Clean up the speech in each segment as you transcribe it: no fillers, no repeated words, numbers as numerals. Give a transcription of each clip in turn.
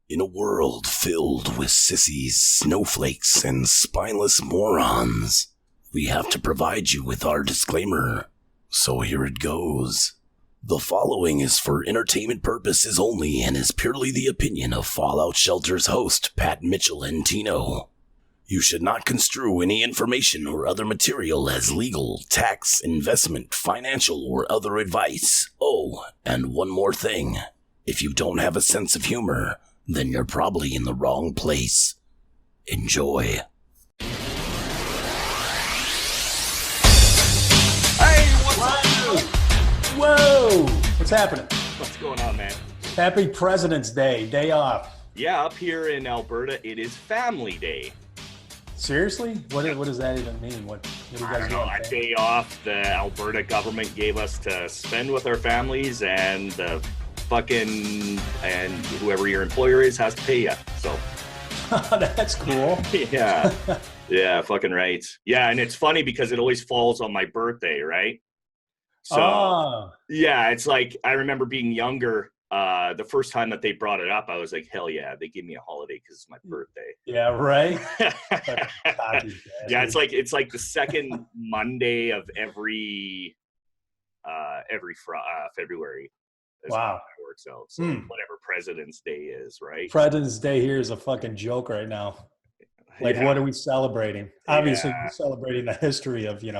In a world filled with sissies, snowflakes, and spineless morons, we have to provide you with our disclaimer. So here it goes. The following is for entertainment purposes only and is purely the opinion of Fallout Shelter's host, Pat Mitchell and Tino. You should not construe any information or other material as legal, tax, investment, financial, or other advice. Oh, and one more thing. If you don't have a sense of humor, then you're probably in the wrong place. Enjoy. Hey, what's up? Whoa! What's happening? What's going on, man? Happy President's Day off. Yeah, up here in Alberta, it is Family Day. Seriously? What does that even mean? What do you I guys don't do? know, on a that? day off the Alberta government gave us to spend with our families, and the and whoever your employer is has to pay you. So, That's cool. yeah, yeah, fucking right. Yeah, and it's funny because it always falls on my birthday, right? So, Ah, yeah, it's like I remember being younger. The first time that they brought it up, I was like, hell yeah, they give me a holiday because it's my birthday. yeah, right. Cocky Yeah, bastard. it's like the second Monday of every February is how Wow. it works out. So whatever President's Day is, right? President's Day here is a fucking joke right now. Like, Yeah, what are we celebrating? Obviously, yeah, we're celebrating the history of, yeah,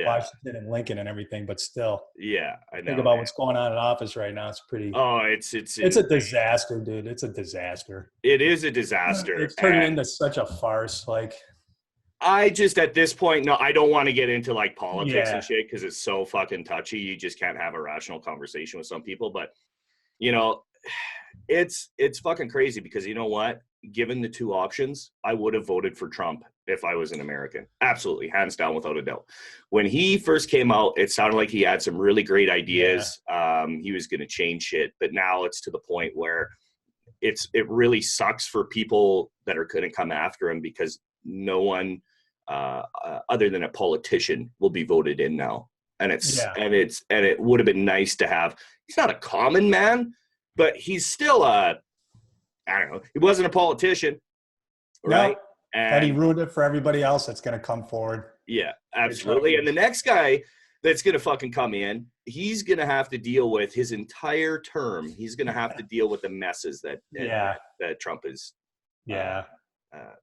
Washington and Lincoln and everything, but still, yeah. I think know, about man. what's going on in office right now. It's Oh, it's it's a disaster, dude. It's a disaster. it is a disaster, It's turning and into such a farce. Like, I just at this point, no, I don't want to get into like politics and yeah, shit because it's so fucking touchy. You just can't have a rational conversation with some people, but you know, it's fucking crazy because you know what? Given the two options, I would have voted for Trump if I was an American. Absolutely, hands down, without a doubt. When he first came out, it sounded like he had some really great yeah, ideas. He was going to change shit, but now it's to the point where it really sucks for people that are going to come after him because no one other than a politician will be voted in now. And yeah. it would have been nice to have. He's not a common man, but he's still I don't know. He wasn't a politician, right? No, and he And ruined it for everybody else that's going to come forward. yeah, They tried absolutely. to- And the next guy that's going to fucking come in, he's going to have to deal with his entire term. He's going to have to deal with the messes Yeah, that Trump has uh, yeah,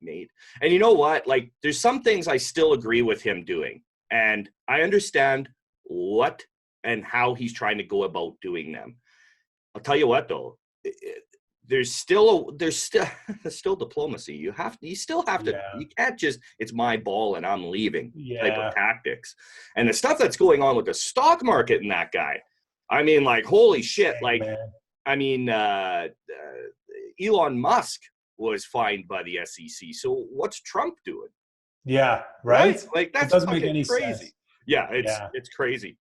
made. And you know what? Like, there's some things I still agree with him doing, and I understand what and how he's trying to go about doing them. I'll tell you what, though. There's still there's still diplomacy. You still have to. yeah, You can't just it's my ball and I'm leaving type of yeah. tactics. And the stuff that's going on with the stock market and that guy. I mean, like, holy shit! Insane, Like, man. I mean, Elon Musk was fined by the SEC. So what's Trump doing? Yeah, Right? right? Like, It that's doesn't make fucking any crazy. sense. Yeah, Yeah. it's crazy.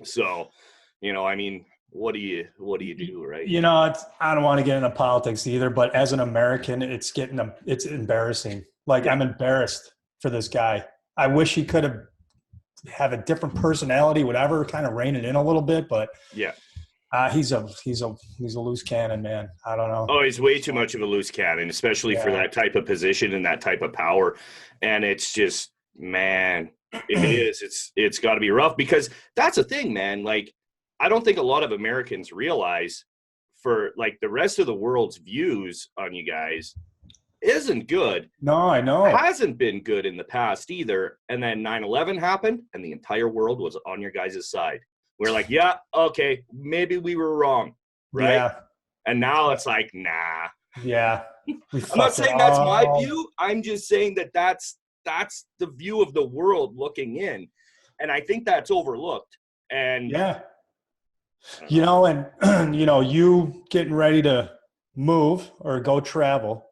So, I mean, what do you do, right? I don't want to get into politics either, but as an American, it's embarrassing. Like, Yeah, I'm embarrassed for this guy. I wish he could have a different personality, whatever, kind of rein it in a little bit, but yeah. he's a loose cannon, man. I don't know. Oh, he's way too much of a loose cannon, especially for Yeah. that type of position and that type of power. And it's just, man, it is. It's got to be rough because that's the thing, man. Like, I don't think a lot of Americans realize for like the rest of the world's views on you guys isn't good, No, I know. hasn't been good in the past either. And then 9/11 happened and the entire world was on your guys' side. We're like, yeah, okay, maybe we were wrong, right? Yeah. And now it's like, nah. Yeah. We I'm not fucked it saying that's my all. view. I'm just saying that's the view of the world looking in, and I think that's overlooked. And Yeah. I don't know. And you getting ready to move or go travel.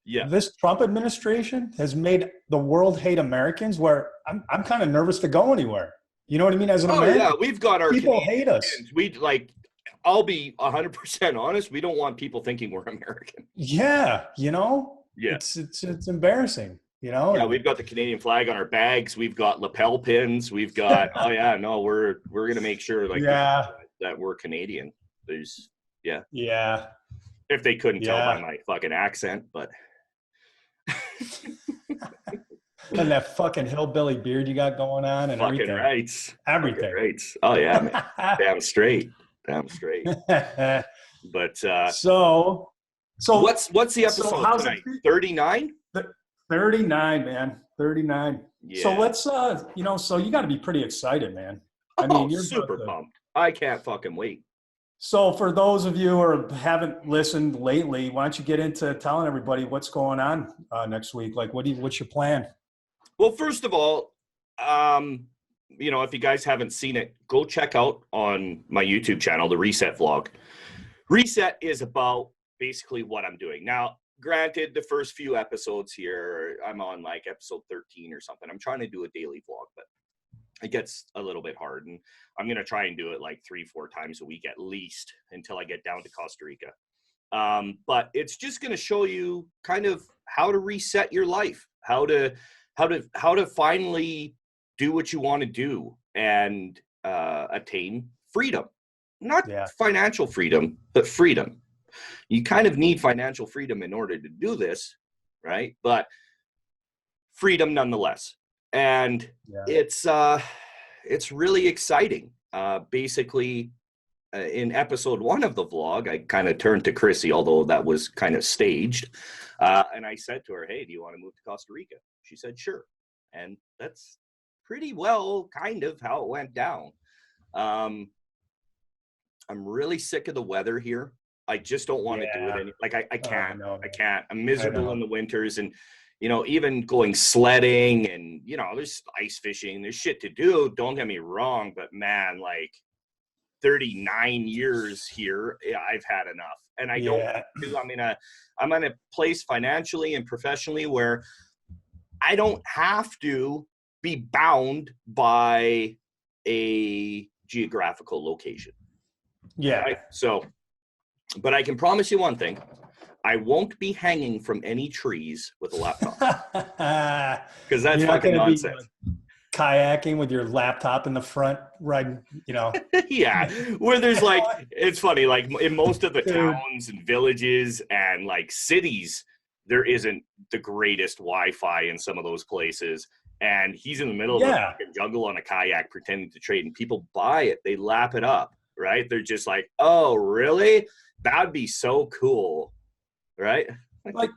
Yeah. This Trump administration has made the world hate Americans where I'm kind of nervous to go anywhere. You know what I mean? As an Oh yeah, American, we've got our people Canadian hate us. fans. We like. I'll be 100% honest. We don't want people thinking we're American. Yeah. Yeah. It's embarrassing, Yeah, and we've got the Canadian flag on our bags. We've got lapel pins. We've got. Oh yeah, no, we're gonna make sure like people yeah. know that we're Canadian. There's yeah. Yeah. If they couldn't tell by my fucking accent, but. And that fucking hillbilly beard you got going on and fucking everything. Rights. Everything. Fucking rights. Oh, yeah, man. Damn straight. But so what's the episode tonight? 39? 39, man. 39. Yeah. So let's so you got to be pretty excited, man. I mean, you're super pumped. I can't fucking wait. So for those of you who haven't listened lately, why don't you get into telling everybody what's going on next week? Like, what's your plan? Well, first of all, if you guys haven't seen it, go check out on my YouTube channel, the Reset vlog. Reset is about basically what I'm doing. Now, granted, the first few episodes here, I'm on like episode 13 or something. I'm trying to do a daily vlog, but it gets a little bit hard. And I'm going to try and do it like 3-4 times a week at least until I get down to Costa Rica. But it's just going to show you kind of how to reset your life, how to finally do what you want to do and attain freedom. Not financial freedom, but freedom. You kind of need financial freedom in order to do this, right? But freedom nonetheless. And it's really exciting. Basically, in episode 1 of the vlog, I kind of turned to Chrissy, although that was kind of staged. And I said to her, hey, do you want to move to Costa Rica? She said, sure. And that's pretty well kind of how it went down. I'm really sick of the weather here. I just don't want to do it any. Like I can't. I can't. I'm miserable in the winters, and even going sledding, and there's ice fishing. There's shit to do. Don't get me wrong, but man, like 39 years here, I've had enough, and I don't want to. I'm in a place financially and professionally where I don't have to be bound by a geographical location. Yeah. Right? So, but I can promise you one thing. I won't be hanging from any trees with a laptop. Because that's fucking nonsense. Kayaking with your laptop in the front, right? Yeah. Where there's like, it's funny, like in most of the towns and villages and like cities, there isn't the greatest Wi-Fi in some of those places. And he's in the middle of the fucking jungle on a kayak pretending to trade, and people buy it. They lap it up, right? They're just like, oh, really? That'd be so cool, right? Like,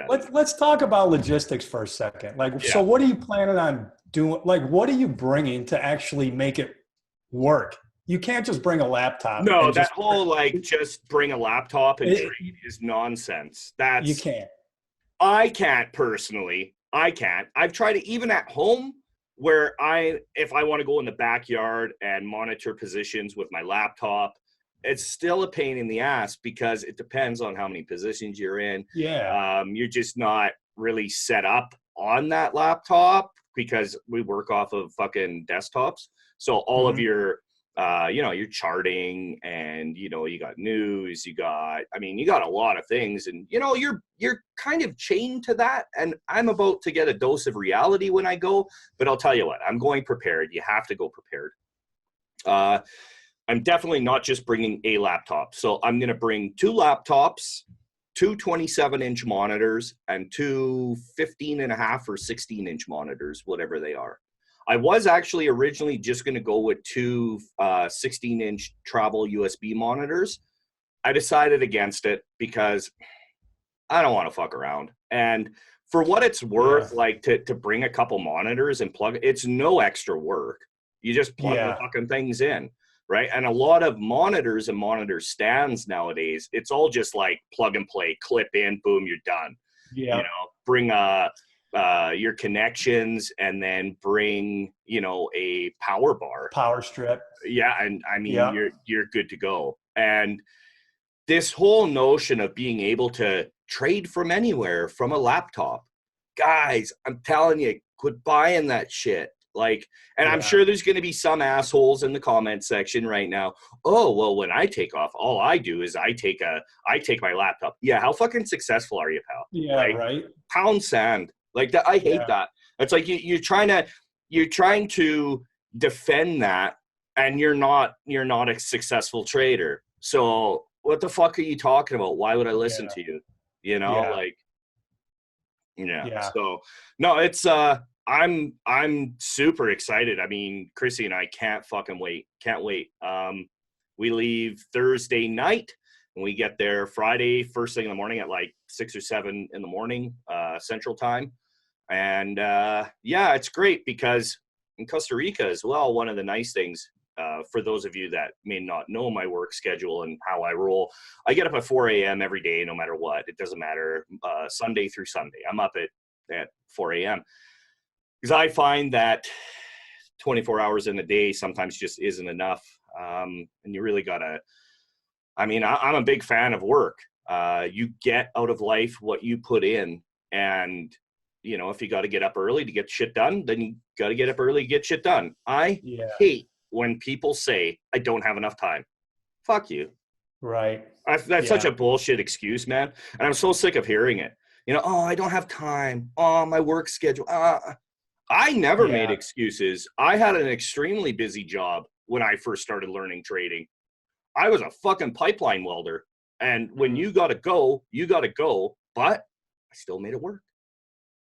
let's talk about logistics for a second. So what are you planning on doing? Like, what are you bringing to actually make it work? You can't just bring a laptop. No, that whole just bring a laptop and trade is nonsense. You can't. I can't personally. I can't. I've tried it even at home where if I want to go in the backyard and monitor positions with my laptop, it's still a pain in the ass because it depends on how many positions you're in. Yeah. You're just not really set up on that laptop because we work off of fucking desktops. So all of your, your charting and, you got news, you got a lot of things, and, you're kind of chained to that. And I'm about to get a dose of reality when I go, but I'll tell you what, I'm going prepared. You have to go prepared. I'm definitely not just bringing a laptop. So I'm going to bring 2 laptops, 2 27-inch monitors, and 2 15.5 or 16-inch monitors, whatever they are. I was actually originally just going to go with 2 16-inch travel USB monitors. I decided against it because I don't want to fuck around. And for what it's worth, to bring a couple monitors and plug, it's no extra work. You just plug the fucking things in. Right. And a lot of monitors and monitor stands nowadays, it's all just like plug and play, clip in, boom, you're done. Yeah. Bring your connections and then bring, a power bar. Power strip. Yeah. And you're good to go. And this whole notion of being able to trade from anywhere from a laptop, guys, I'm telling you, quit buying that shit. I'm sure there's going to be some assholes in the comment section right now. Oh, well, when I take off, all I do is I take my laptop. Yeah. How fucking successful are you, pal? Yeah. Right. Pound sand like that. I hate that. It's like you're trying to defend that, and you're not a successful trader. So what the fuck are you talking about? Why would I listen to you? You know, like, So no, it's, I'm super excited. I mean, Chrissy and I can't fucking wait. Can't wait. We leave Thursday night and we get there Friday, first thing in the morning at like 6 or 7 in the morning, Central Time. And it's great because in Costa Rica as well, one of the nice things, for those of you that may not know my work schedule and how I roll, I get up at 4 a.m. every day, no matter what. It doesn't matter, Sunday through Sunday. I'm up at 4 a.m. because I find that 24 hours in a day sometimes just isn't enough. And you really gotta, I mean, I'm a big fan of work. You get out of life what you put in. And, you know, if you got to get up early to get shit done, then you got to get up early to get shit done. I hate when people say, I don't have enough time. Fuck you. Right. That's such a bullshit excuse, man. And I'm so sick of hearing it. You know, oh, I don't have time. Oh, my work schedule. I never made excuses. I had an extremely busy job when I first started learning trading. I was a fucking pipeline welder. And when you got to go, you got to go. But I still made it work.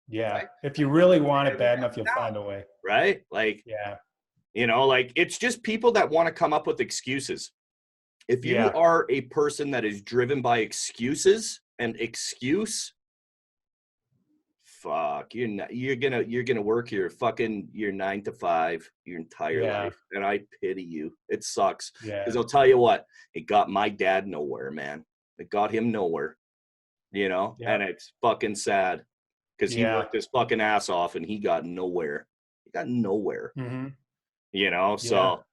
Yeah. Right? If you really want it bad enough, you'll find a way. Right? Like, you know, like, it's just people that want to come up with excuses. If you are a person that is driven by excuses and excuse, fuck, you're gonna work your 9 to 5 your entire life, and I pity you. It sucks because I'll tell you what, it got my dad nowhere, man. It got him nowhere, you know, and it's fucking sad because he worked his fucking ass off and he got nowhere. He got nowhere, you know. So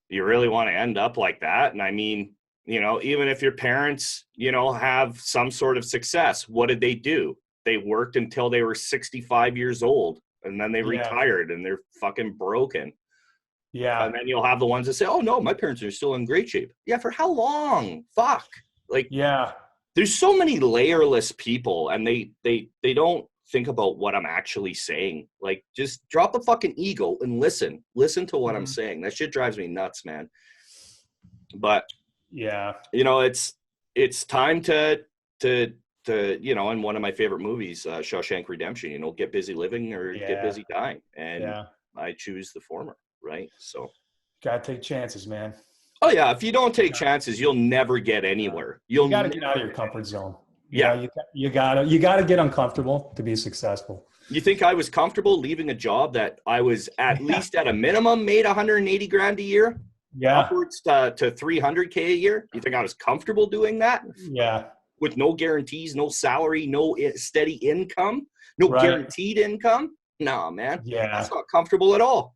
you really want to end up like that? And I mean, you know, even if your parents, you know, have some sort of success, what did they do? They worked until they were 65 years old and then they retired and they're fucking broken. Yeah. And then you'll have the ones that say, oh no, my parents are still in great shape. Yeah. For how long? Fuck. Like, there's so many layerless people and they don't think about what I'm actually saying. Like, just drop the fucking ego and listen to what I'm saying. That shit drives me nuts, man. But you know, it's time to, you know, in one of my favorite movies, Shawshank Redemption, you know, get busy living or get busy dying. And I choose the former, right? So gotta take chances, man. Oh yeah, if you don't take chances, you'll never get anywhere. You gotta get out of your comfort zone. You gotta get uncomfortable to be successful. You think I was comfortable leaving a job that I was at least at a minimum made 180 grand a year? Upwards to 300K a year? You think I was comfortable doing that? With no guarantees, no salary, no steady income, no guaranteed income? No, man. That's not comfortable at all.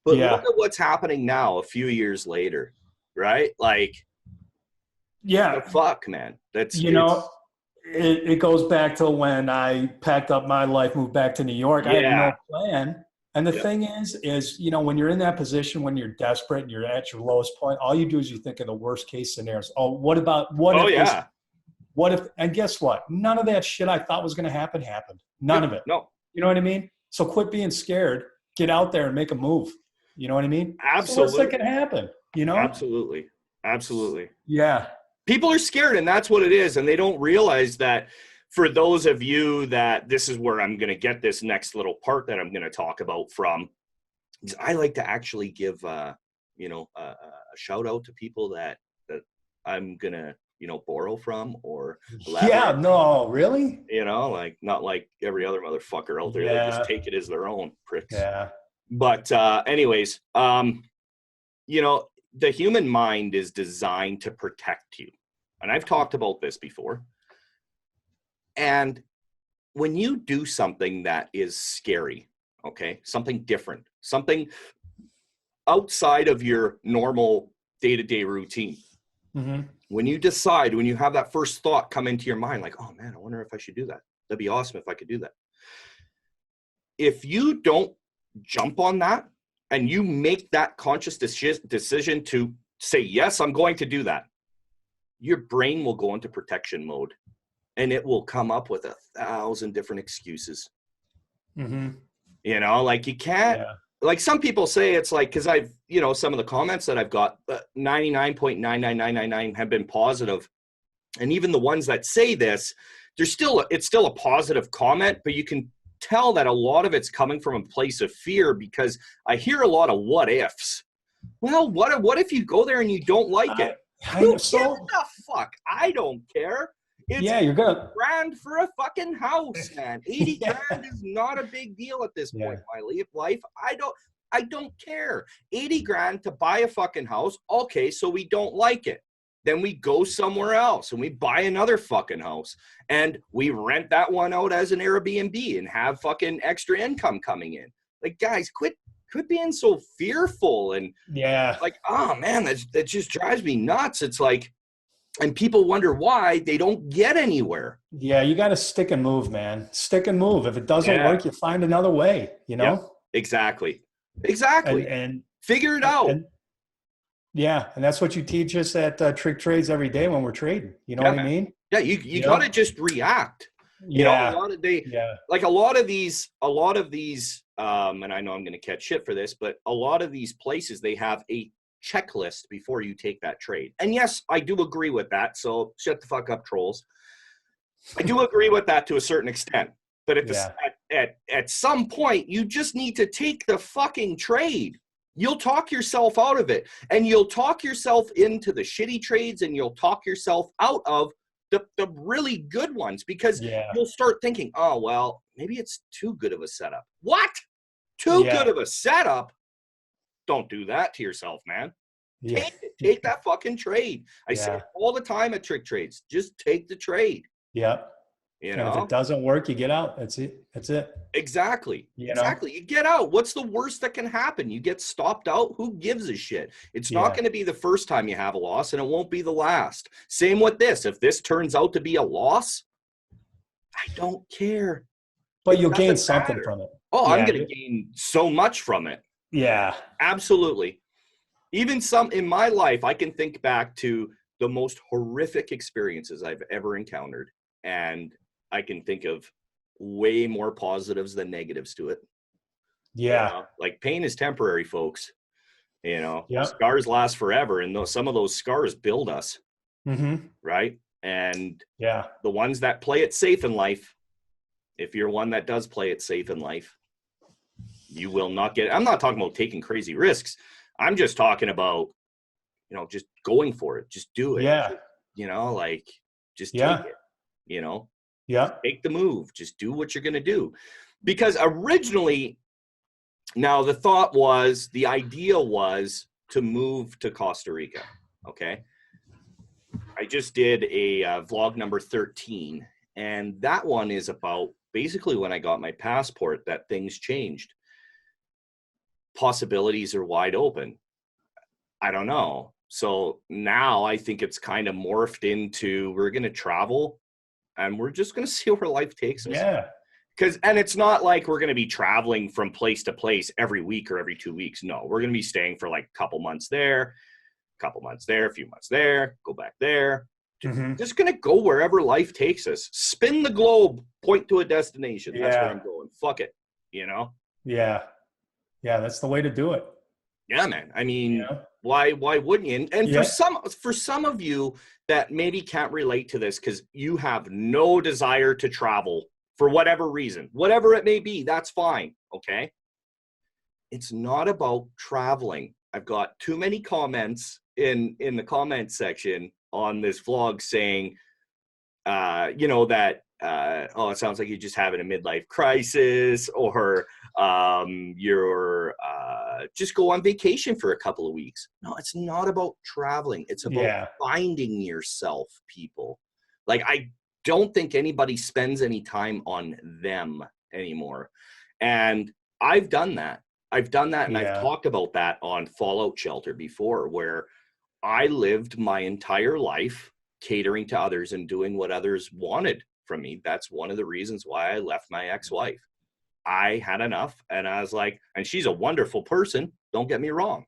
But look at what's happening now a few years later, right? Like, the fuck, man. That's, you know, it goes back to when I packed up my life, moved back to New York. I had no plan. And the thing is, you know, when you're in that position, when you're desperate and you're at your lowest point, all you do is you think of the worst case scenarios. Oh, what if, and guess what? None of that shit I thought was going to happen happened. None of it. No. You know what I mean? So quit being scared. Get out there and make a move. You know what I mean? Absolutely. So what's that can happen? You know? Absolutely. Absolutely. Yeah. People are scared, and that's what it is. And they don't realize that for those of you that this is where I'm going to get this next little part that I'm going to talk about from, is I like to actually give, you know, a shout out to people that I'm going to, you know, borrow from or no, really? You know, like, not like every other motherfucker out there that just take it as their own, pricks. But anyways, you know, the human mind is designed to protect you. And I've talked about this before. And when you do something that is scary, okay, something different, something outside of your normal day-to-day routine, when you decide, when you have that first thought come into your mind, like, oh man, I wonder if I should do that. That'd be awesome if I could do that. If you don't jump on that and you make that conscious decision to say, yes, I'm going to do that, your brain will go into protection mode and it will come up with 1,000 different excuses. You know, like, you can't like some people say it's like, because I've, you know, some of the comments that I've got, 99.99999 have been positive. And even the ones that say this, it's still a positive comment, but you can tell that a lot of it's coming from a place of fear, because I hear a lot of what ifs. Well, what if you go there and you don't like it? Who gives a fuck? I don't care. It's you're gonna grand for a fucking house, man. 80 grand is not a big deal at this point in my life. I don't care. 80 grand to buy a fucking house. Okay, so we don't like it. Then we go somewhere else and we buy another fucking house and we rent that one out as an Airbnb and have fucking extra income coming in. Like, guys, quit being so fearful and like, oh man, that just drives me nuts. It's like, and people wonder why they don't get anywhere. Yeah, you got to stick and move, man. Stick and move. If it doesn't work, you find another way, you know? Yep. Exactly. And figure it out. And that's what you teach us at TrickTrades every day when we're trading. You know what I mean? Yeah, you got to just react. You know, a lot of these, and I know I'm going to catch shit for this, but a lot of these places, they have a checklist before you take that trade. And yes, I do agree with that. So shut the fuck up, trolls. I do agree with that to a certain extent. But at some point, you just need to take the fucking trade. You'll talk yourself out of it, and you'll talk yourself into the shitty trades, and you'll talk yourself out of the really good ones, because you'll start thinking, oh, well, maybe it's too good of a setup. What? Too good of a setup? Don't do that to yourself, man. Take that fucking trade. I say it all the time at TrickTrades. Just take the trade. Yeah. You know, and if it doesn't work, you get out. That's it. Exactly. You get out. What's the worst that can happen? You get stopped out. Who gives a shit? It's not going to be the first time you have a loss, and it won't be the last. Same with this. If this turns out to be a loss, I don't care. But you'll gain something from it. Oh, I'm going to gain so much from it. Yeah. Absolutely. Even in my life, I can think back to the most horrific experiences I've ever encountered, and I can think of way more positives than negatives to it. Yeah. You know? Like, pain is temporary, folks. You know, scars last forever. And some of those scars build us. Mm-hmm. Right. And the ones that play it safe in life, if you're one that does play it safe in life, you will not get, I'm not talking about taking crazy risks. I'm just talking about, you know, just going for it. Just do it. Yeah. You know, like, just take it, you know. Yeah. Make the move. Just do what you're going to do. Because originally, now the idea was to move to Costa Rica. Okay. I just did a vlog number 13. And that one is about basically when I got my passport, that things changed. Possibilities are wide open. I don't know. So now I think it's kind of morphed into, we're going to travel. And we're just going to see where life takes us. Yeah. And it's not like we're going to be traveling from place to place every week or every 2 weeks. No, we're going to be staying for like a couple months there, a few months there, go back there. Mm-hmm. Just going to go wherever life takes us. Spin the globe, point to a destination. That's where I'm going. Fuck it. You know? Yeah. Yeah. That's the way to do it. Yeah, man. I mean, why wouldn't you? And for some of you that maybe can't relate to this because you have no desire to travel for whatever reason, whatever it may be, that's fine. Okay. It's not about traveling. I've got too many comments in the comment section on this vlog saying, it sounds like you're just having a midlife crisis, or you're just go on vacation for a couple of weeks. No, it's not about traveling. It's about finding yourself, people. Like, I don't think anybody spends any time on them anymore. And I've done that. And I've talked about that on Fallout Shelter before, where I lived my entire life catering to others and doing what others wanted from me. That's one of the reasons why I left my ex-wife. I had enough, and I was like, and she's a wonderful person, don't get me wrong,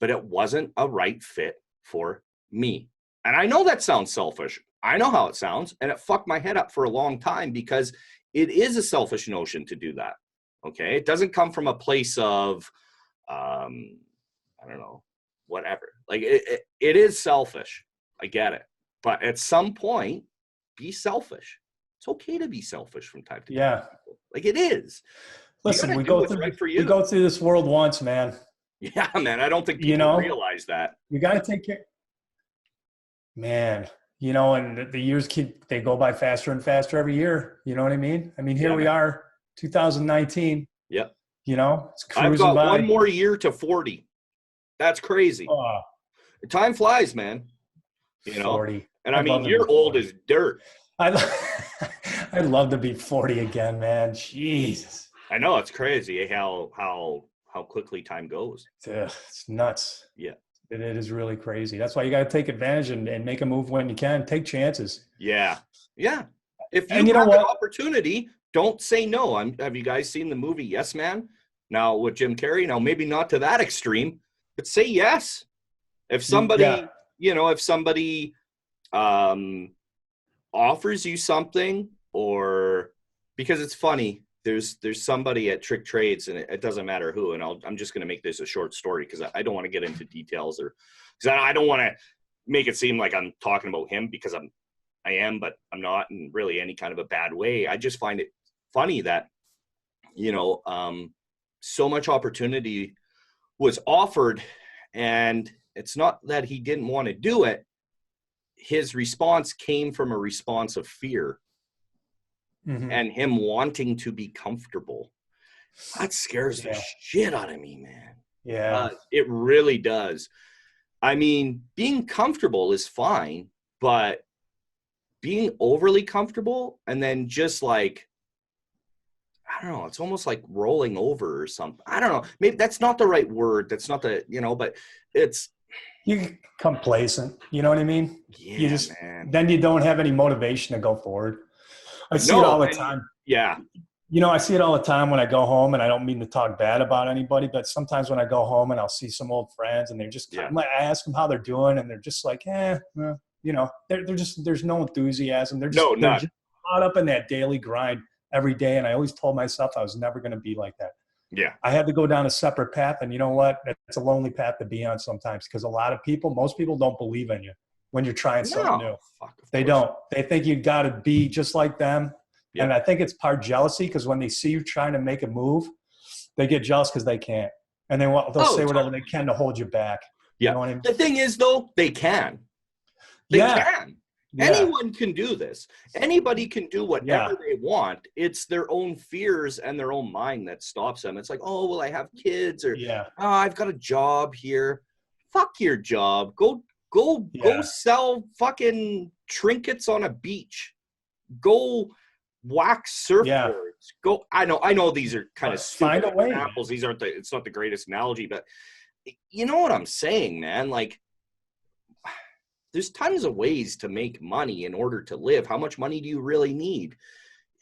but it wasn't a right fit for me. And I know that sounds selfish. I know how it sounds, and it fucked my head up for a long time, because it is a selfish notion to do that. Okay. It doesn't come from a place of, I don't know, whatever. Like it is selfish. I get it. But at some point, be selfish. It's okay to be selfish from time to time. Yeah. Like it is. Listen, we do go what's through right for we you. go through this world once, man. Yeah, man. I don't think You people know, realize that. you got to take care. Man, you know, and the years they go by faster and faster every year. You know what I mean? I mean, here Yeah, we man. are, 2019. Yep. You know, it's I've cruising got by. one more year to 40. That's crazy. Oh, Time flies, man. You know, 40. and I'd love to be you're old 40. as dirt. I'd love to be 40 again, man. Jesus. I know it's crazy how quickly time goes. It's nuts. Yeah. It is really crazy. That's why you got to take advantage and make a move when you can. Take chances. Yeah. Yeah. If you And you know have what? an opportunity, don't say no. Have you guys seen the movie Yes Man? Now with Jim Carrey. Now maybe not to that extreme, but say yes. If somebody, if somebody offers you something, or because it's funny, there's somebody at TrickTrades, and it doesn't matter who, and I'm just going to make this a short story because I don't want to get into details, or because I don't want to make it seem like I'm talking about him, because I am, but I'm not in really any kind of a bad way. I just find it funny that, so much opportunity was offered, and it's not that he didn't want to do it. His response came from a response of fear. Mm-hmm. And him wanting to be comfortable. That scares the shit out of me, man. Yeah. It really does. I mean, being comfortable is fine, but being overly comfortable and then just like, I don't know, it's almost like rolling over or something. I don't know. Maybe that's not the right word. That's not the, but it's. You get complacent. You know what I mean? Yeah, man. Then you don't have any motivation to go forward. I see it all the time. Yeah. I see it all the time when I go home, and I don't mean to talk bad about anybody, but sometimes when I go home and I'll see some old friends, and they're just, I ask them how they're doing, and they're just like, they're just, there's no enthusiasm. They're just caught up in that daily grind every day. And I always told myself I was never going to be like that. Yeah. I had to go down a separate path, and you know what? It's a lonely path to be on sometimes, because most people don't believe in you when you're trying something new. They don't. They think you got to be just like them. Yep. And I think it's part jealousy, because when they see you trying to make a move, they get jealous because they can't. And they'll say whatever they can to hold you back. Yeah. You know what I mean? The thing is, though, they can. They can. Yeah. Anyone can do this. Anybody can do whatever they want. It's their own fears and their own mind that stops them. It's like, oh, well, I have kids, or I've got a job here. Fuck your job. Go sell fucking trinkets on a beach. Go wax surfboards. Go. I know these are kind of stupid examples. It's not the greatest analogy, but you know what I'm saying, man? Like, there's tons of ways to make money in order to live. How much money do you really need?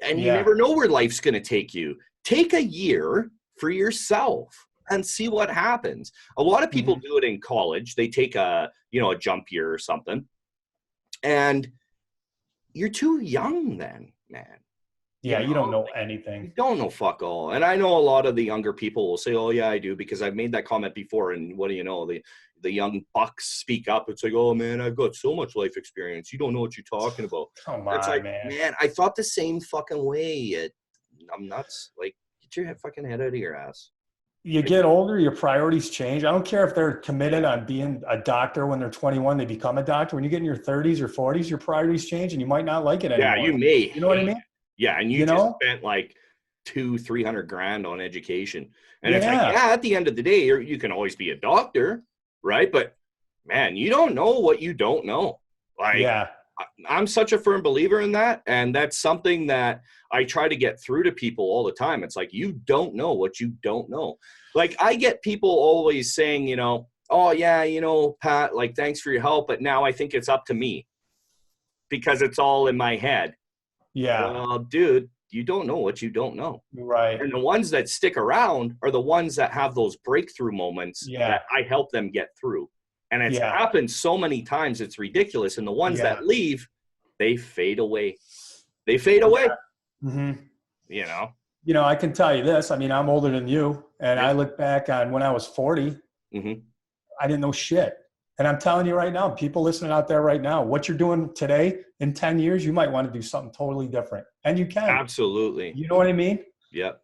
And you never know where life's going to take you. Take a year for yourself and see what happens. A lot of people do it in college. They take a jump year or something. And you're too young then, man. Yeah, you don't know anything. You don't know fuck all. And I know a lot of the younger people will say, oh, yeah, I do, because I've made that comment before. And what do you know? The young bucks speak up. It's like, oh, man, I've got so much life experience. You don't know what you're talking about. Come on, it's like, man, I thought the same fucking way. I'm nuts. Like, get your fucking head out of your ass. You get older, your priorities change. I don't care if they're committed on being a doctor when they're 21, they become a doctor. When you get in your 30s or 40s, your priorities change, and you might not like it anymore. Yeah, you may. You know what I mean? Yeah, and you just spent like $200,000-$300,000 on education. And it's like, at the end of the day, you can always be a doctor, right? But man, you don't know what you don't know. Like, I'm such a firm believer in that. And that's something that I try to get through to people all the time. It's like, you don't know what you don't know. Like, I get people always saying, oh yeah, Pat, like, thanks for your help, but now I think it's up to me because it's all in my head. Yeah. Well, dude, you don't know what you don't know. Right. And the ones that stick around are the ones that have those breakthrough moments that I help them get through. And it's happened so many times, it's ridiculous. And the ones that leave, they fade away. They fade away. Mm-hmm. you know, I can tell you this. I mean, I'm older than you, and I look back on when I was 40, I didn't know shit. And I'm telling you right now, people listening out there right now, what you're doing today, in 10 years, you might want to do something totally different. And you can. Absolutely. You know what I mean? Yep.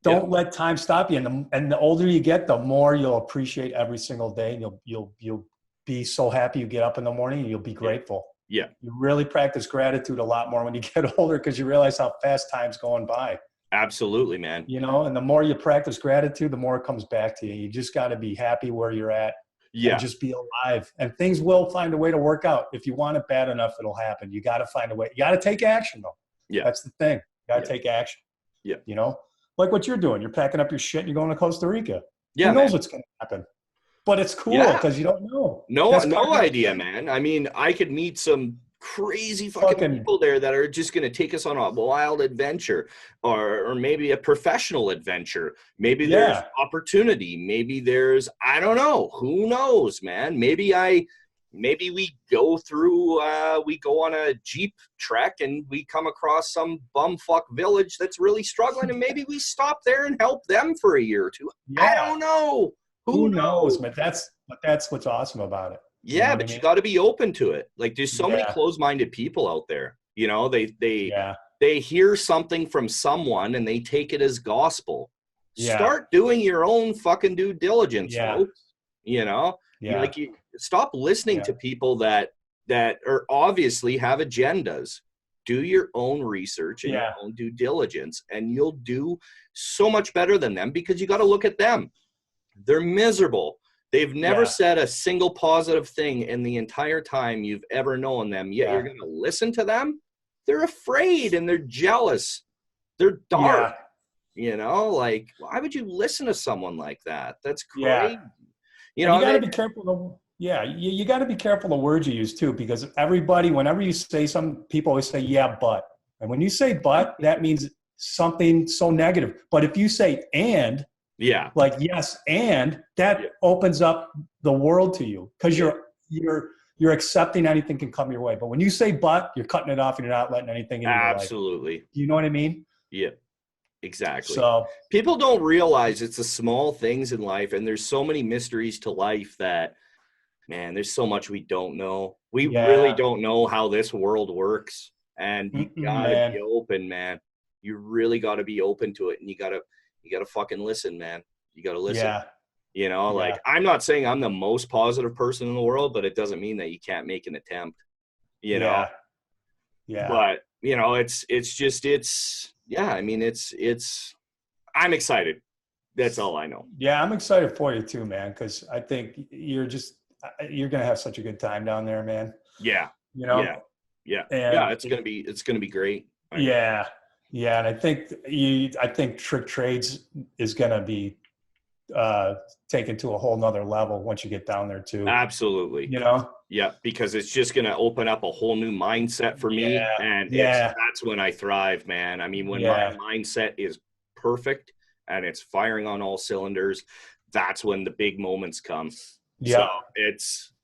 Don't let time stop you. And the older you get, the more you'll appreciate every single day. And you'll be so happy you get up in the morning, and you'll be grateful. Yeah. You really practice gratitude a lot more when you get older, because you realize how fast time's going by. Absolutely, man. You know, and the more you practice gratitude, the more it comes back to you. You just got to be happy where you're at. Yeah. And just be alive. And things will find a way to work out. If you want it bad enough, it'll happen. You got to find a way. You got to take action, though. Yeah. That's the thing. You got to take action. Yeah. You know, like what you're doing. You're packing up your shit and you're going to Costa Rica. Yeah. Who knows what's going to happen? But it's cool because you don't know. No idea, man. I mean, I could meet some crazy fucking people there that are just going to take us on a wild adventure, or maybe a professional adventure. Maybe there's opportunity. Maybe there's, I don't know. Who knows, man? Maybe we go through, we go on a Jeep trek and we come across some bumfuck village that's really struggling, and maybe we stop there and help them for a year or two. Yeah. I don't know. Who knows? But that's what's awesome about it. Yeah, but you got to be open to it. Like, there's so many closed-minded people out there. You know, they hear something from someone and they take it as gospel. Yeah. Start doing your own fucking due diligence, folks. You know, stop listening to people that are obviously have agendas. Do your own research and your own due diligence, and you'll do so much better than them, because you got to look at them. They're miserable. They've never said a single positive thing in the entire time you've ever known them, yet you're going to listen to them? They're afraid and they're jealous. They're dark. You know, like, why would you listen to someone like that? That's crazy. You know, you got to be careful. You got to be careful the words you use too, because everybody, whenever you say something, people always say, yeah, but. And when you say but, that means something so negative. But if you say and, like yes, and that opens up the world to you, because you're accepting anything can come your way. But when you say but, you're cutting it off and you're not letting anything in. Absolutely. Do you know what I mean? Yeah, exactly. So people don't realize it's the small things in life, and there's so many mysteries to life that, man, there's so much we don't know. We really don't know how this world works, and you gotta be open, man. You really gotta be open to it, and you gotta fucking listen, man. You gotta listen. Yeah. You know, like, I'm not saying I'm the most positive person in the world, but it doesn't mean that you can't make an attempt. You know? Yeah. But, you know, it's I'm excited. That's all I know. Yeah, I'm excited for you too, man, because I think you're gonna have such a good time down there, man. Yeah. You know? Yeah. It's gonna be great. Yeah, and I think TrickTrades is going to be taken to a whole nother level once you get down there too. Absolutely. You know? Yeah, because it's just going to open up a whole new mindset for me, and that's when I thrive, man. I mean, when my mindset is perfect and it's firing on all cylinders, that's when the big moments come. Yeah. So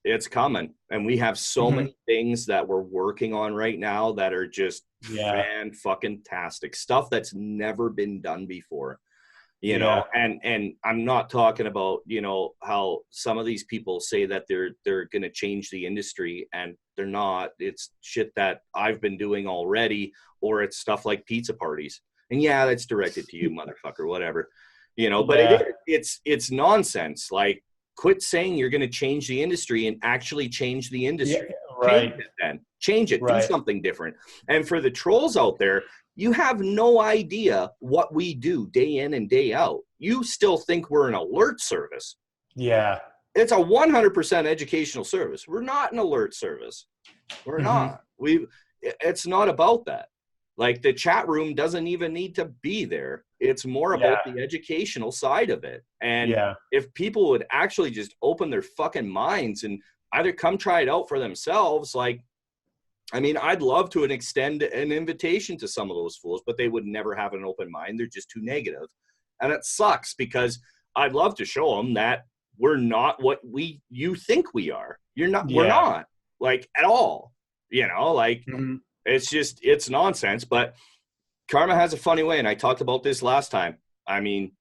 it's coming, and we have so many things that we're working on right now that are just fan-fucking-tastic stuff that's never been done before, you know. And I'm not talking about, you know, how some of these people say that they're going to change the industry, and they're not. It's shit that I've been doing already, or it's stuff like pizza parties, and that's directed to you, motherfucker, whatever, you know. But it's nonsense. Like, quit saying you're going to change the industry and actually change the industry. Change it then. Change it. Do something different. And for the trolls out there, you have no idea what we do day in and day out. You still think we're an alert service. Yeah. It's a 100% educational service. We're not an alert service. We're not. It's not about that. Like, the chat room doesn't even need to be there. It's more about the educational side of it. And if people would actually just open their fucking minds and either come try it out for themselves, like, I mean, I'd love to extend an invitation to some of those fools, but they would never have an open mind. They're just too negative. And it sucks, because I'd love to show them that we're not what you think we are. You're not, we're not, like, at all, you know, like, it's nonsense. But karma has a funny way, and I talked about this last time. I mean,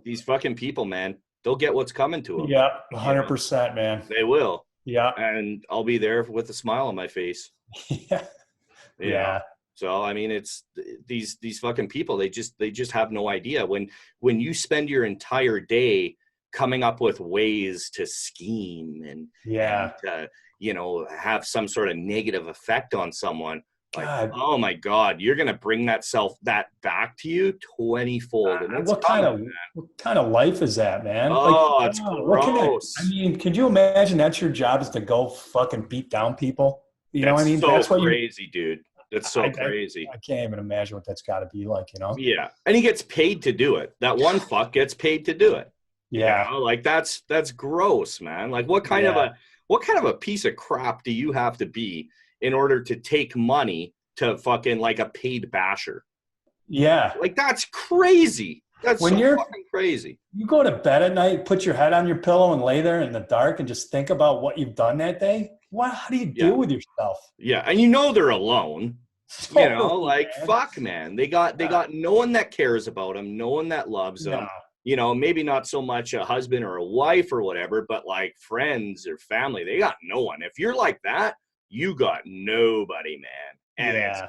these fucking people, man, they'll get what's coming to them. Yeah, 100%, man. They will. Yeah. And I'll be there with a smile on my face. Yeah. You know? So I mean, it's these fucking people. They just have no idea. When you spend your entire day coming up with ways to scheme and to, you know, have some sort of negative effect on someone. Like, oh my God, you're gonna bring that back to you 20-fold. And what kind of life is that, man? Oh, like, it's gross. I mean, could you imagine that's your job is to go fucking beat down people? You know what I mean? So that's crazy, dude. That's so crazy. I can't even imagine what that's got to be like, you know? Yeah, and he gets paid to do it. That one fuck gets paid to do it. Yeah, you know? Like that's gross, man. Like what kind of a piece of crap do you have to be in order to take money to fucking like a paid basher? Yeah, like that's crazy. That's when you're fucking crazy. You go to bed at night, put your head on your pillow, and lay there in the dark and just think about what you've done that day. How do you do with yourself? Yeah, and you know they're alone. You know, like man. Fuck, man. They got no one that cares about them, no one that loves them. No. You know, maybe not so much a husband or a wife or whatever, but like friends or family. They got no one. If you're like that, you got nobody, man. And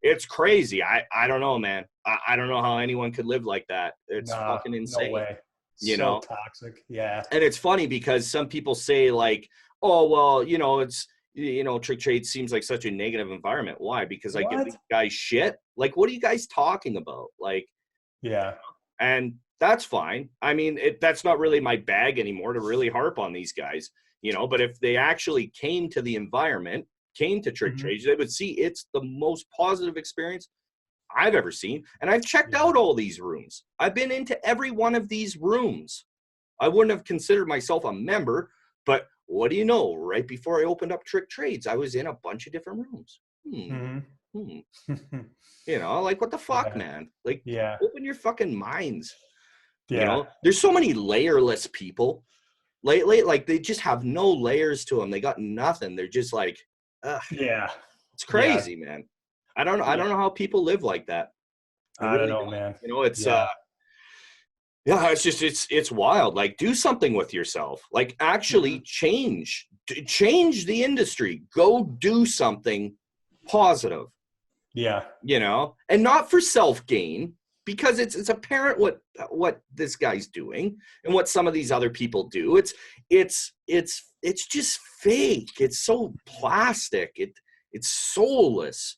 it's crazy. I don't know, man. I don't know how anyone could live like that. It's fucking insane. No way. You know, toxic. Yeah. And it's funny because some people say like, oh, well, you know, it's, you know, TrickTrades seems like such a negative environment. Why? Because I give these guys shit. Like, what are you guys talking about? Like, yeah. And that's fine. I mean, that's not really my bag anymore to really harp on these guys, you know, but if they actually came to the environment, came to TrickTrades, they would see it's the most positive experience I've ever seen. And I've checked out all these rooms. I've been into every one of these rooms. I wouldn't have considered myself a member, but what do you know? Right before I opened up TrickTrades, I was in a bunch of different rooms. You know, like what the fuck, man? Like, open your fucking minds. You know, there's so many layerless people lately. Like they just have no layers to them. They got nothing. They're just like, it's crazy, man. I don't know. I don't know how people live like that. I don't know, man. You know, it's it's just it's wild. Like, do something with yourself. Like, actually change the industry. Go do something positive. Yeah. You know, and not for self-gain, because it's apparent what this guy's doing and what some of these other people do. It's just fake. It's so plastic. It's soulless.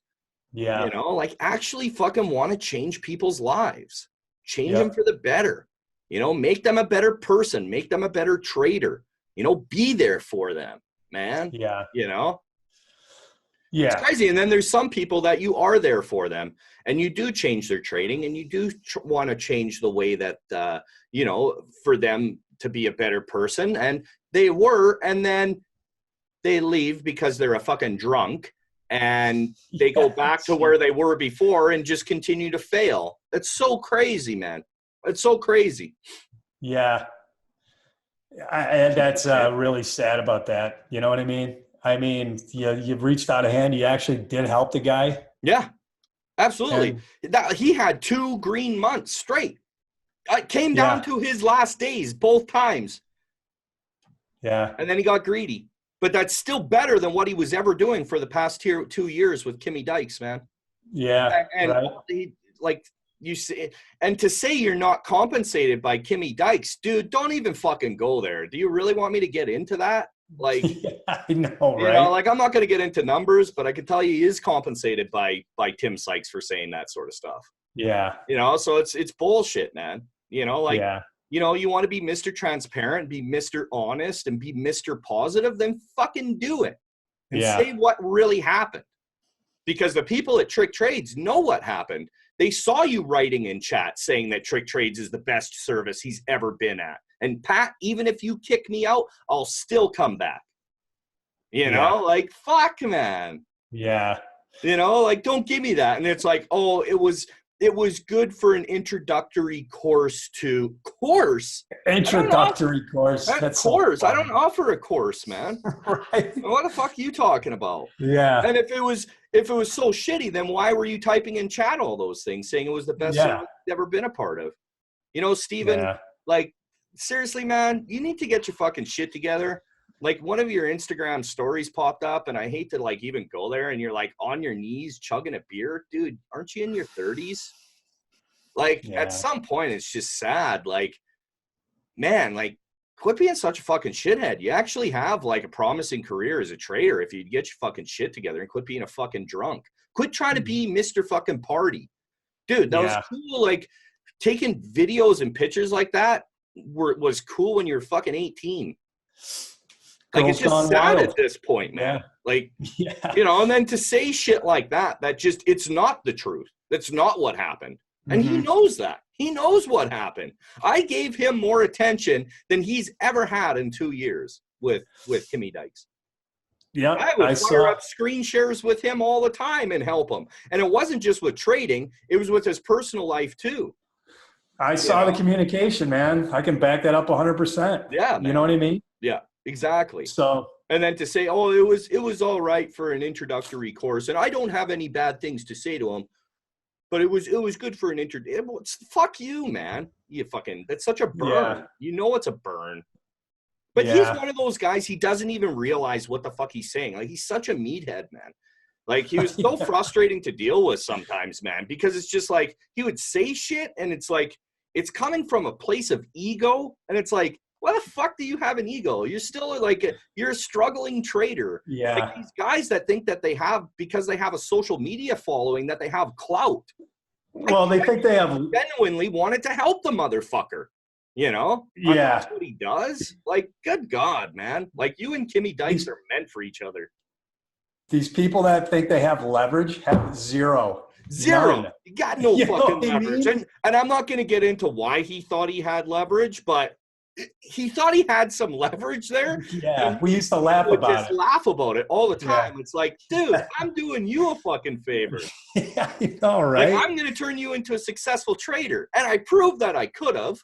Yeah. You know, like actually fucking want to change people's lives. Change them for the better. You know, make them a better person, make them a better trader. You know, be there for them, man. Yeah. You know? Yeah. It's crazy. And then there's some people that you are there for them and you do change their trading and you do want to change the way that, you know, for them to be a better person. And they were, and then they leave because they're a fucking drunk and they go back to where they were before and just continue to fail. It's so crazy, man. It's so crazy. Yeah. And that's really sad about that. You know what I mean? I mean, you've reached out a hand. You actually did help the guy. Yeah, absolutely. He had 2 green months straight. It came down to his last days, both times. Yeah. And then he got greedy. But that's still better than what he was ever doing for the past 2 years with Kimmy Dykes, man. Yeah. And like you say, and to say you're not compensated by Kimmy Dykes, dude, don't even fucking go there. Do you really want me to get into that? Like, I know, right? You know, like I'm not going to get into numbers, but I can tell you he is compensated by Tim Sykes for saying that sort of stuff. Yeah. You know, so it's bullshit, man. You know, like, you know, you want to be Mr. Transparent, be Mr. Honest, and be Mr. Positive, then fucking do it. And say what really happened. Because the people at TrickTrades know what happened. They saw you writing in chat saying that TrickTrades is the best service he's ever been at. And Pat, even if you kick me out, I'll still come back. You know, like, fuck, man. Yeah. You know, like, don't give me that. And it's like, oh, it was it was good for an introductory course to course. Introductory course. That's course. So I don't offer a course, man. right. What the fuck are you talking about? Yeah. And if it was so shitty, then why were you typing in chat all those things saying it was the best service you've ever been a part of? You know, Steven, like, seriously, man, you need to get your fucking shit together. Like, one of your Instagram stories popped up, and I hate to, like, even go there, and you're, like, on your knees chugging a beer. Dude, aren't you in your 30s? Like, at some point, it's just sad. Like, man, like, quit being such a fucking shithead. You actually have, like, a promising career as a trader if you get your fucking shit together and quit being a fucking drunk. Quit trying to be Mr. fucking Party. Dude, that was cool. Like, taking videos and pictures like that was cool when you were fucking 18. Like, it's just sad at this point, man. Like, you know, and then to say shit like that just, it's not the truth. That's not what happened. And he knows that. He knows what happened. I gave him more attention than he's ever had in 2 years with Timmy Dykes. Yeah, I would fire up screen shares with him all the time and help him. And it wasn't just with trading. It was with his personal life, too. I saw the communication, man. I can back that up 100%. Yeah, man. You know what I mean? Yeah, exactly. So, and then to say, oh, it was all right for an introductory course, and I don't have any bad things to say to him, but it was good for an fuck you, man. You fucking, that's such a burn. Yeah. You know it's a burn. But he's one of those guys, he doesn't even realize what the fuck he's saying. Like, he's such a meathead, man. Like, he was so frustrating to deal with sometimes, man, because it's just like, he would say shit, and it's like, it's coming from a place of ego, and it's like, why the fuck do you have an ego? You're still like, you're a struggling trader. Yeah. Like, these guys that think that they have, because they have a social media following, that they have clout. Well, they think they have. Genuinely wanted to help the motherfucker. You know? Yeah. That's what he does. Like, good God, man. Like, you and Kimmy Dykes are meant for each other. These people that think they have leverage have zero. None. You got no fucking leverage. I mean? And I'm not going to get into why he thought he had leverage, but he thought he had some leverage there. Yeah, we used to laugh about it. Laugh about it all the time. Yeah. It's like, dude, I'm doing you a fucking favor. Yeah, you know, right? Like, I'm going to turn you into a successful trader. And I proved that I could have.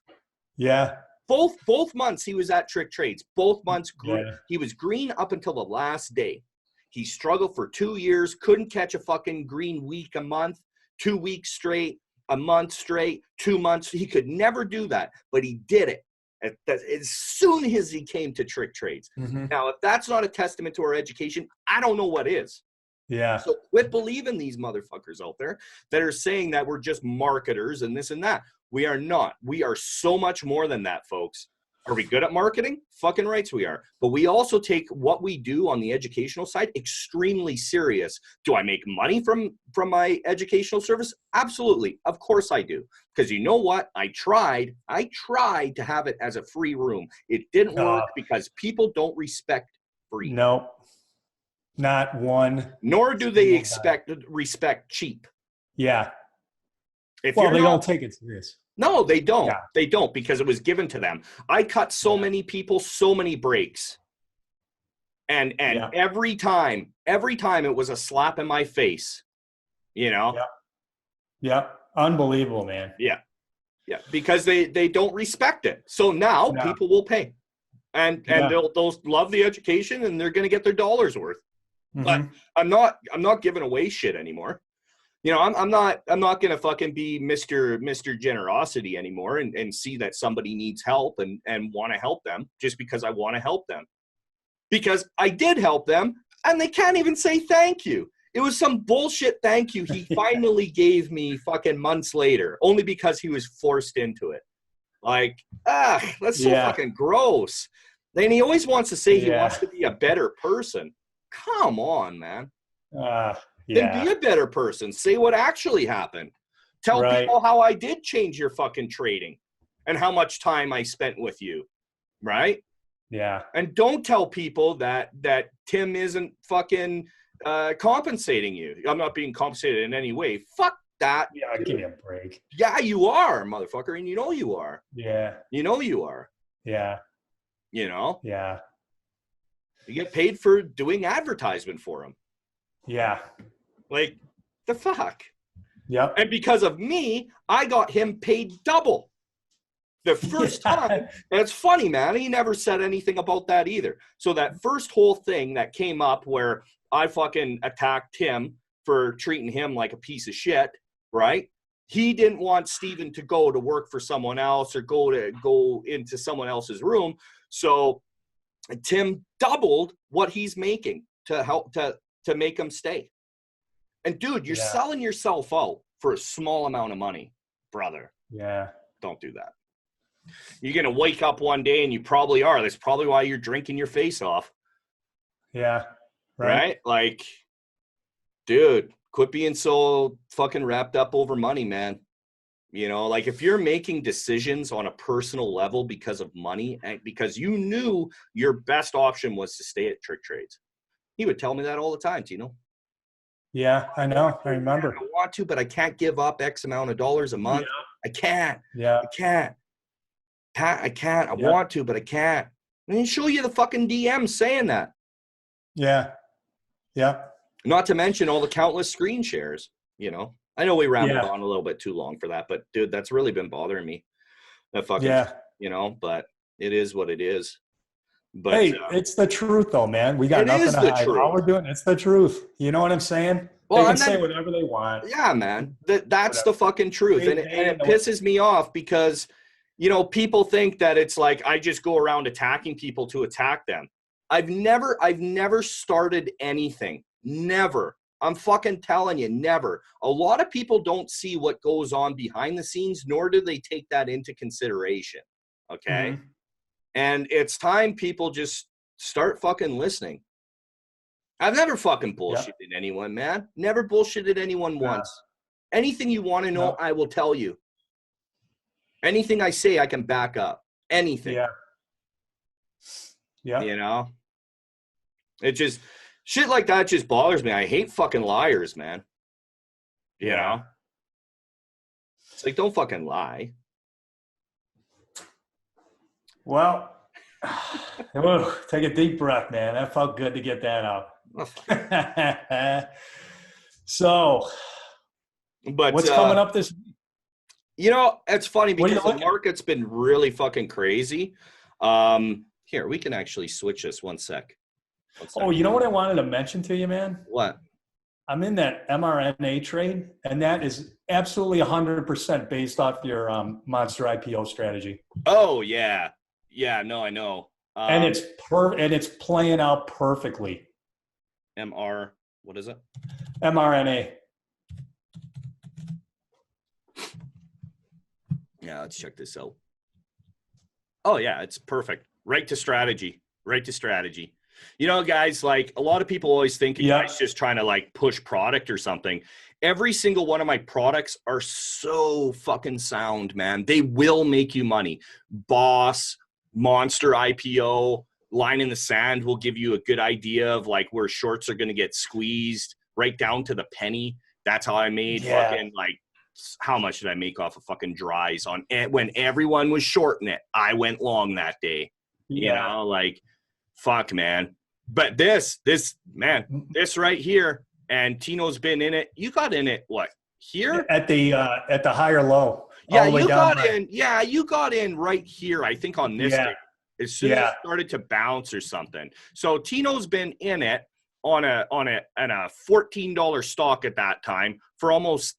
Yeah. Both months he was at TrickTrades. Both months he was green up until the last day. He struggled for 2 years, couldn't catch a fucking green week a month, 2 weeks straight, a month straight, 2 months. He could never do that, but he did it as soon as he came to TrickTrades. Now, if that's not a testament to our education, I don't know what is. Yeah. So quit believing these motherfuckers out there that are saying that we're just marketers and this and that. We are not. We are so much more than that, folks. Are we good at marketing? Fucking rights we are. But we also take what we do on the educational side extremely serious. Do I make money from my educational service? Absolutely. Of course I do. Because you know what? I tried to have it as a free room. It didn't work because people don't respect free. No. Not one. Nor do they respect cheap. Yeah. If they don't take it serious. No, they don't. Yeah. They don't, because it was given to them. I cut so many people, so many breaks. And every time it was a slap in my face, you know? Yeah. Unbelievable, man. Yeah. Yeah. Because they don't respect it. So now people will pay. And they'll love the education, and they're going to get their dollars worth. But I'm not giving away shit anymore. You know, I'm not going to fucking be Mr. Generosity anymore and see that somebody needs help and want to help them just because I want to help them. Because I did help them, and they can't even say thank you. It was some bullshit thank you he finally gave me fucking months later, only because he was forced into it. Like, that's so fucking gross. Then he always wants to say he wants to be a better person. Come on, man. Then be a better person. Say what actually happened. Tell people how I did change your fucking trading and how much time I spent with you. Right? Yeah. And don't tell people that Tim isn't fucking compensating you. I'm not being compensated in any way. Fuck that. Yeah, give me a break. Yeah, you are, motherfucker. And you know you are. Yeah. You know you are. Yeah. You know? Yeah. You get paid for doing advertisement for them. Yeah. Like, the fuck? Yep. And because of me, I got him paid double the first time. And it's funny, man. He never said anything about that either. So that first whole thing that came up where I fucking attacked him for treating him like a piece of shit, right? He didn't want Steven to go to work for someone else or go into someone else's room. So Tim doubled what he's making to help to make him stay. And dude, you're selling yourself out for a small amount of money, brother. Yeah. Don't do that. You're going to wake up one day, and you probably are. That's probably why you're drinking your face off. Yeah. Right? Like, dude, quit being so fucking wrapped up over money, man. You know, like if you're making decisions on a personal level because of money, and because you knew your best option was to stay at TrickTrades. He would tell me that all the time, Tino. Yeah, I know. I remember. I want to, but I can't give up X amount of dollars a month. Yeah. I can't. Yeah. I can't. I can't. I want to, but I can't. I didn't show you the fucking DM saying that. Yeah. Yeah. Not to mention all the countless screen shares, you know. I know we rambled on a little bit too long for that, but dude, that's really been bothering me. That fucking, you know, but it is what it is. But hey, it's the truth though, man. We got nothing to hide. All we're doing, it's the truth. You know what I'm saying? Well, they can say whatever they want. Yeah, man. That's the fucking truth. And it pisses me off because, you know, people think that it's like I just go around attacking people to attack them. I've never started anything. Never. I'm fucking telling you, never. A lot of people don't see what goes on behind the scenes, nor do they take that into consideration. Okay? Mm-hmm. And it's time people just start fucking listening. I've never fucking bullshitted anyone, man. Never bullshitted anyone once. Anything you want to know, I will tell you. Anything I say, I can back up. Anything. Yeah. You know? It just, shit like that just bothers me. I hate fucking liars, man. You know? It's like, don't fucking lie. Well, take a deep breath, man. That felt good to get that out. So, but what's coming up this week? You know, it's funny because the market's been really fucking crazy. Here, we can actually switch this one sec. Oh, you know what I wanted to mention to you, man? What? I'm in that mRNA trade, and that is absolutely 100% based off your Monster IPO strategy. Oh, yeah. Yeah, no, I know. And it's playing out perfectly. What is it? mRNA. Yeah, let's check this out. Oh, yeah, it's perfect. Right to strategy. You know, guys, like a lot of people always think a guy's just trying to like push product or something. Every single one of my products are so fucking sound, man. They will make you money. Boss, Monster IPO, line in the sand will give you a good idea of like where shorts are going to get squeezed right down to the penny. That's how I made fucking like, how much did I make off of fucking dries on when everyone was shorting it? I went long that day, you know, like fuck, man. But this right here, and Tino's been in it. You got in it, what, here? At the higher low. Yeah, you got in. Yeah, you got in right here, I think, on this day. As soon as it started to bounce or something. So Tino's been in it on a $14 stock at that time for almost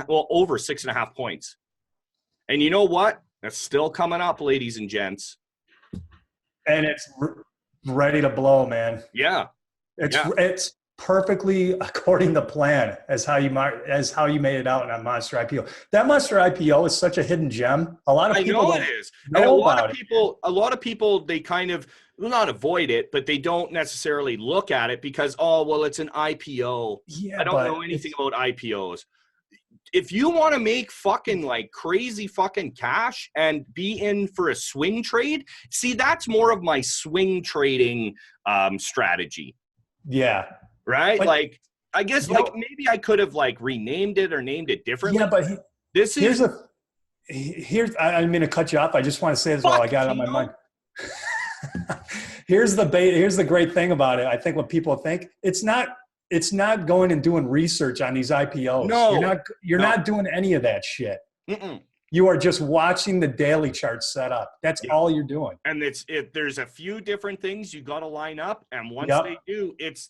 over 6.5 points. And you know what? That's still coming up, ladies and gents. And it's ready to blow, man. Yeah. It's perfectly according to plan as how you made it out on Monster IPO. That Monster IPO is such a hidden gem. A lot of people know it is. And a lot of people, they kind of not avoid it, but they don't necessarily look at it because, oh, well, it's an IPO. Yeah, I don't know anything about IPOs. If you want to make fucking like crazy fucking cash and be in for a swing trade, see, that's more of my swing trading strategy. Yeah. Right? But, like, I guess like maybe I could have like renamed it or named it differently. Yeah, but here's I didn't mean to cut you off. I just want to say this while I got it on my mind. Here's the great thing about it. I think what people think, it's not it's not going and doing research on these IPOs. No. You're not doing any of that shit. Mm-mm. You are just watching the daily chart set up. That's all you're doing. And there's a few different things you got to line up, and once they do, it's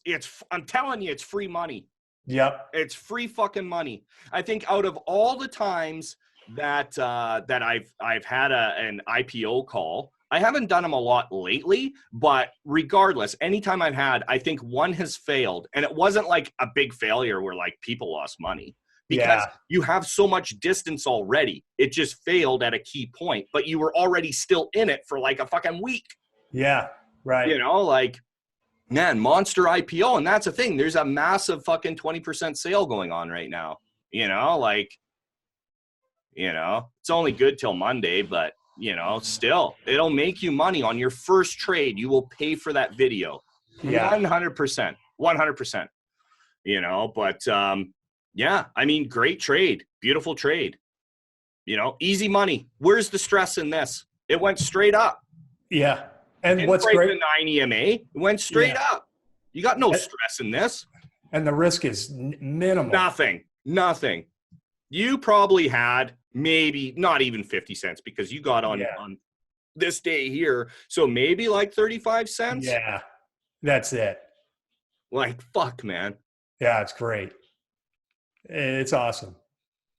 I'm telling you, it's free money. Yep. It's free fucking money. I think out of all the times that I've had an IPO call, I haven't done them a lot lately, but regardless, anytime I've had, I think one has failed, and it wasn't like a big failure where like people lost money. Because you have so much distance already. It just failed at a key point, but you were already still in it for like a fucking week. Yeah, right. You know, like, man, Monster IPO. And that's the thing. There's a massive fucking 20% sale going on right now. You know, like, you know, it's only good till Monday, but, you know, still, it'll make you money on your first trade. You will pay for that video. Yeah. 100%. 100%. You know, but, yeah, I mean, great trade, beautiful trade, you know, easy money. Where's the stress in this? It went straight up. Yeah. And Didn't what's break great, the 9 EMA, it went straight up. You got no stress in this. And the risk is minimal. Nothing. You probably had maybe not even 50 cents because you got on this day here. So maybe like 35 cents. Yeah, that's it. Like, fuck, man. Yeah, it's great. It's awesome.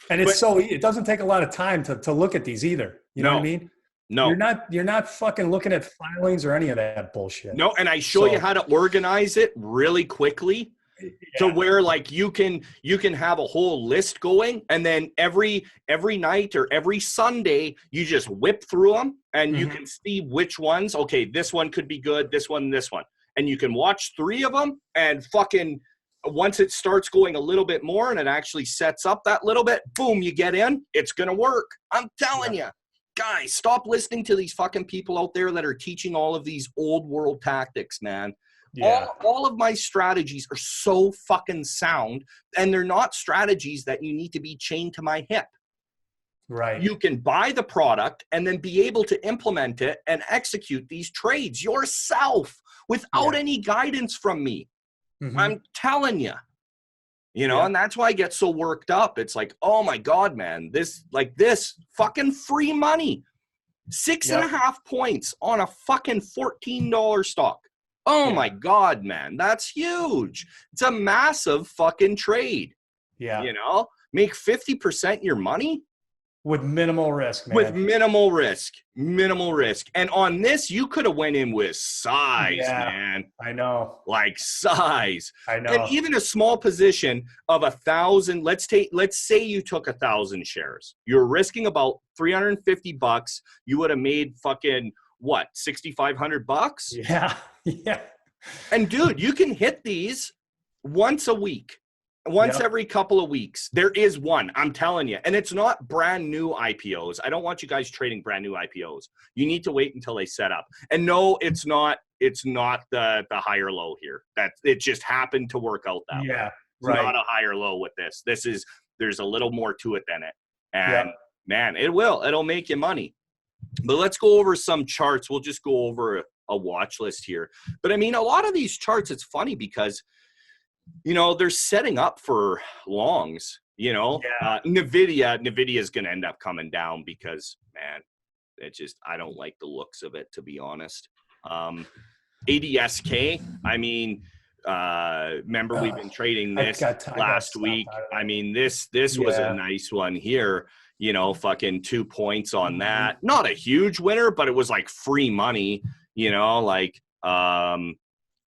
And it doesn't take a lot of time to look at these either. You know what I mean? No. You're not fucking looking at filings or any of that bullshit. No, and I show you how to organize it really quickly to where like you can have a whole list going, and then every night or every Sunday you just whip through them and you can see which ones, okay, this one could be good, this one. And you can watch 3 of them and fucking once it starts going a little bit more and it actually sets up that little bit, boom, you get in, it's going to work. I'm telling you, guys, stop listening to these fucking people out there that are teaching all of these old world tactics, man. Yeah. All of my strategies are so fucking sound, and they're not strategies that you need to be chained to my hip. Right. You can buy the product and then be able to implement it and execute these trades yourself without any guidance from me. I'm telling you, you know, and that's why I get so worked up. It's like, oh my God, man, this fucking free money, 6.5 points on a fucking $14 stock. Oh my God, man, that's huge. It's a massive fucking trade. Yeah. You know, make 50% your money. With minimal risk, man. With minimal risk. And on this, you could have went in with size, man. I know. Like size. I know. And even a small position of 1,000, let's say you took 1,000 shares. You're risking about $350. You would have made fucking what, $6,500? Yeah. Yeah. And dude, you can hit these once a week. Once every couple of weeks, there is one, I'm telling you. And it's not brand new IPOs. I don't want you guys trading brand new IPOs. You need to wait until they set up. And no, it's not the higher low here. That it just happened to work out that way. It's not a higher low with this. There's a little more to it than it. And man, it'll make you money. But let's go over some charts. We'll just go over a watch list here. But I mean, a lot of these charts, it's funny because you know, they're setting up for longs, you know. Nvidia is going to end up coming down because, man, I don't like the looks of it, to be honest. ADSK, I mean, remember we've been trading this last week. I mean, this was a nice one here, you know, fucking 2 points on that. Not a huge winner, but it was like free money, you know, like,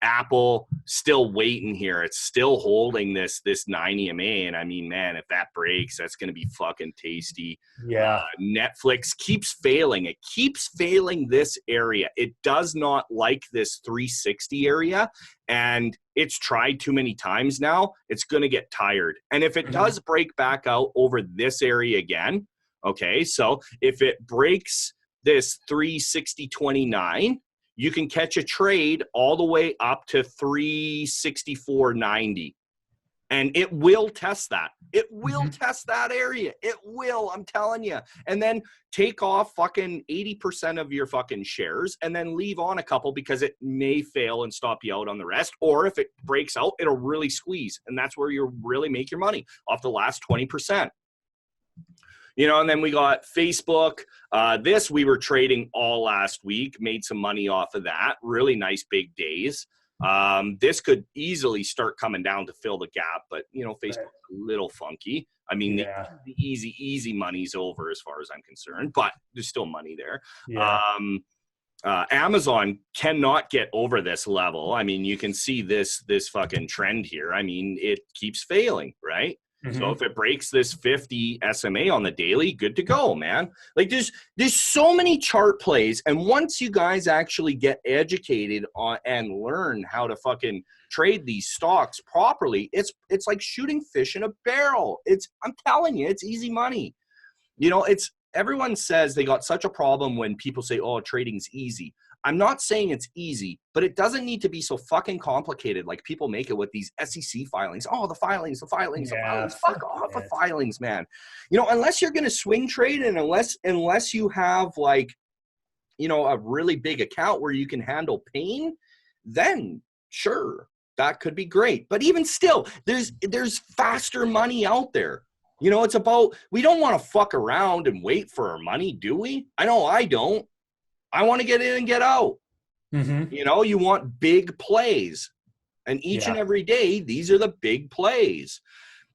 Apple still waiting here. It's still holding this 9 EMA. And I mean, man, if that breaks, that's going to be fucking tasty. Yeah. Netflix keeps failing. It keeps failing this area. It does not like this 360 area. And it's tried too many times now. It's going to get tired. And if it does break back out over this area again, okay, so if it breaks this 360.29, you can catch a trade all the way up to 364.90. And it will test that. It will test that area. It will, I'm telling you. And then take off fucking 80% of your fucking shares and then leave on a couple because it may fail and stop you out on the rest. Or if it breaks out, it'll really squeeze. And that's where you really make your money off the last 20%. You know, and then we got Facebook. This we were trading all last week, made some money off of that. Really nice big days. This could easily start coming down to fill the gap, but you know, Facebook's a little funky. I mean, the easy money's over as far as I'm concerned, but there's still money there. Amazon cannot get over this level. I mean, you can see this fucking trend here. I mean, it keeps failing, right? So if it breaks this 50 SMA on the daily, good to go, man. Like there's so many chart plays. And once you guys actually get educated on and learn how to fucking trade these stocks properly, it's like shooting fish in a barrel. I'm telling you, it's easy money. You know, everyone says they got such a problem when people say, oh, trading's easy. I'm not saying it's easy, but it doesn't need to be so fucking complicated like people make it with these SEC filings. Oh, the filings. Fuck off the filings, man. You know, unless you're going to swing trade and unless you have like, you know, a really big account where you can handle pain, then sure, that could be great. But even still, there's faster money out there. You know, it's about, we don't want to fuck around and wait for our money, do we? I know I don't. I want to get in and get out. You know, you want big plays. And each and every day, these are the big plays.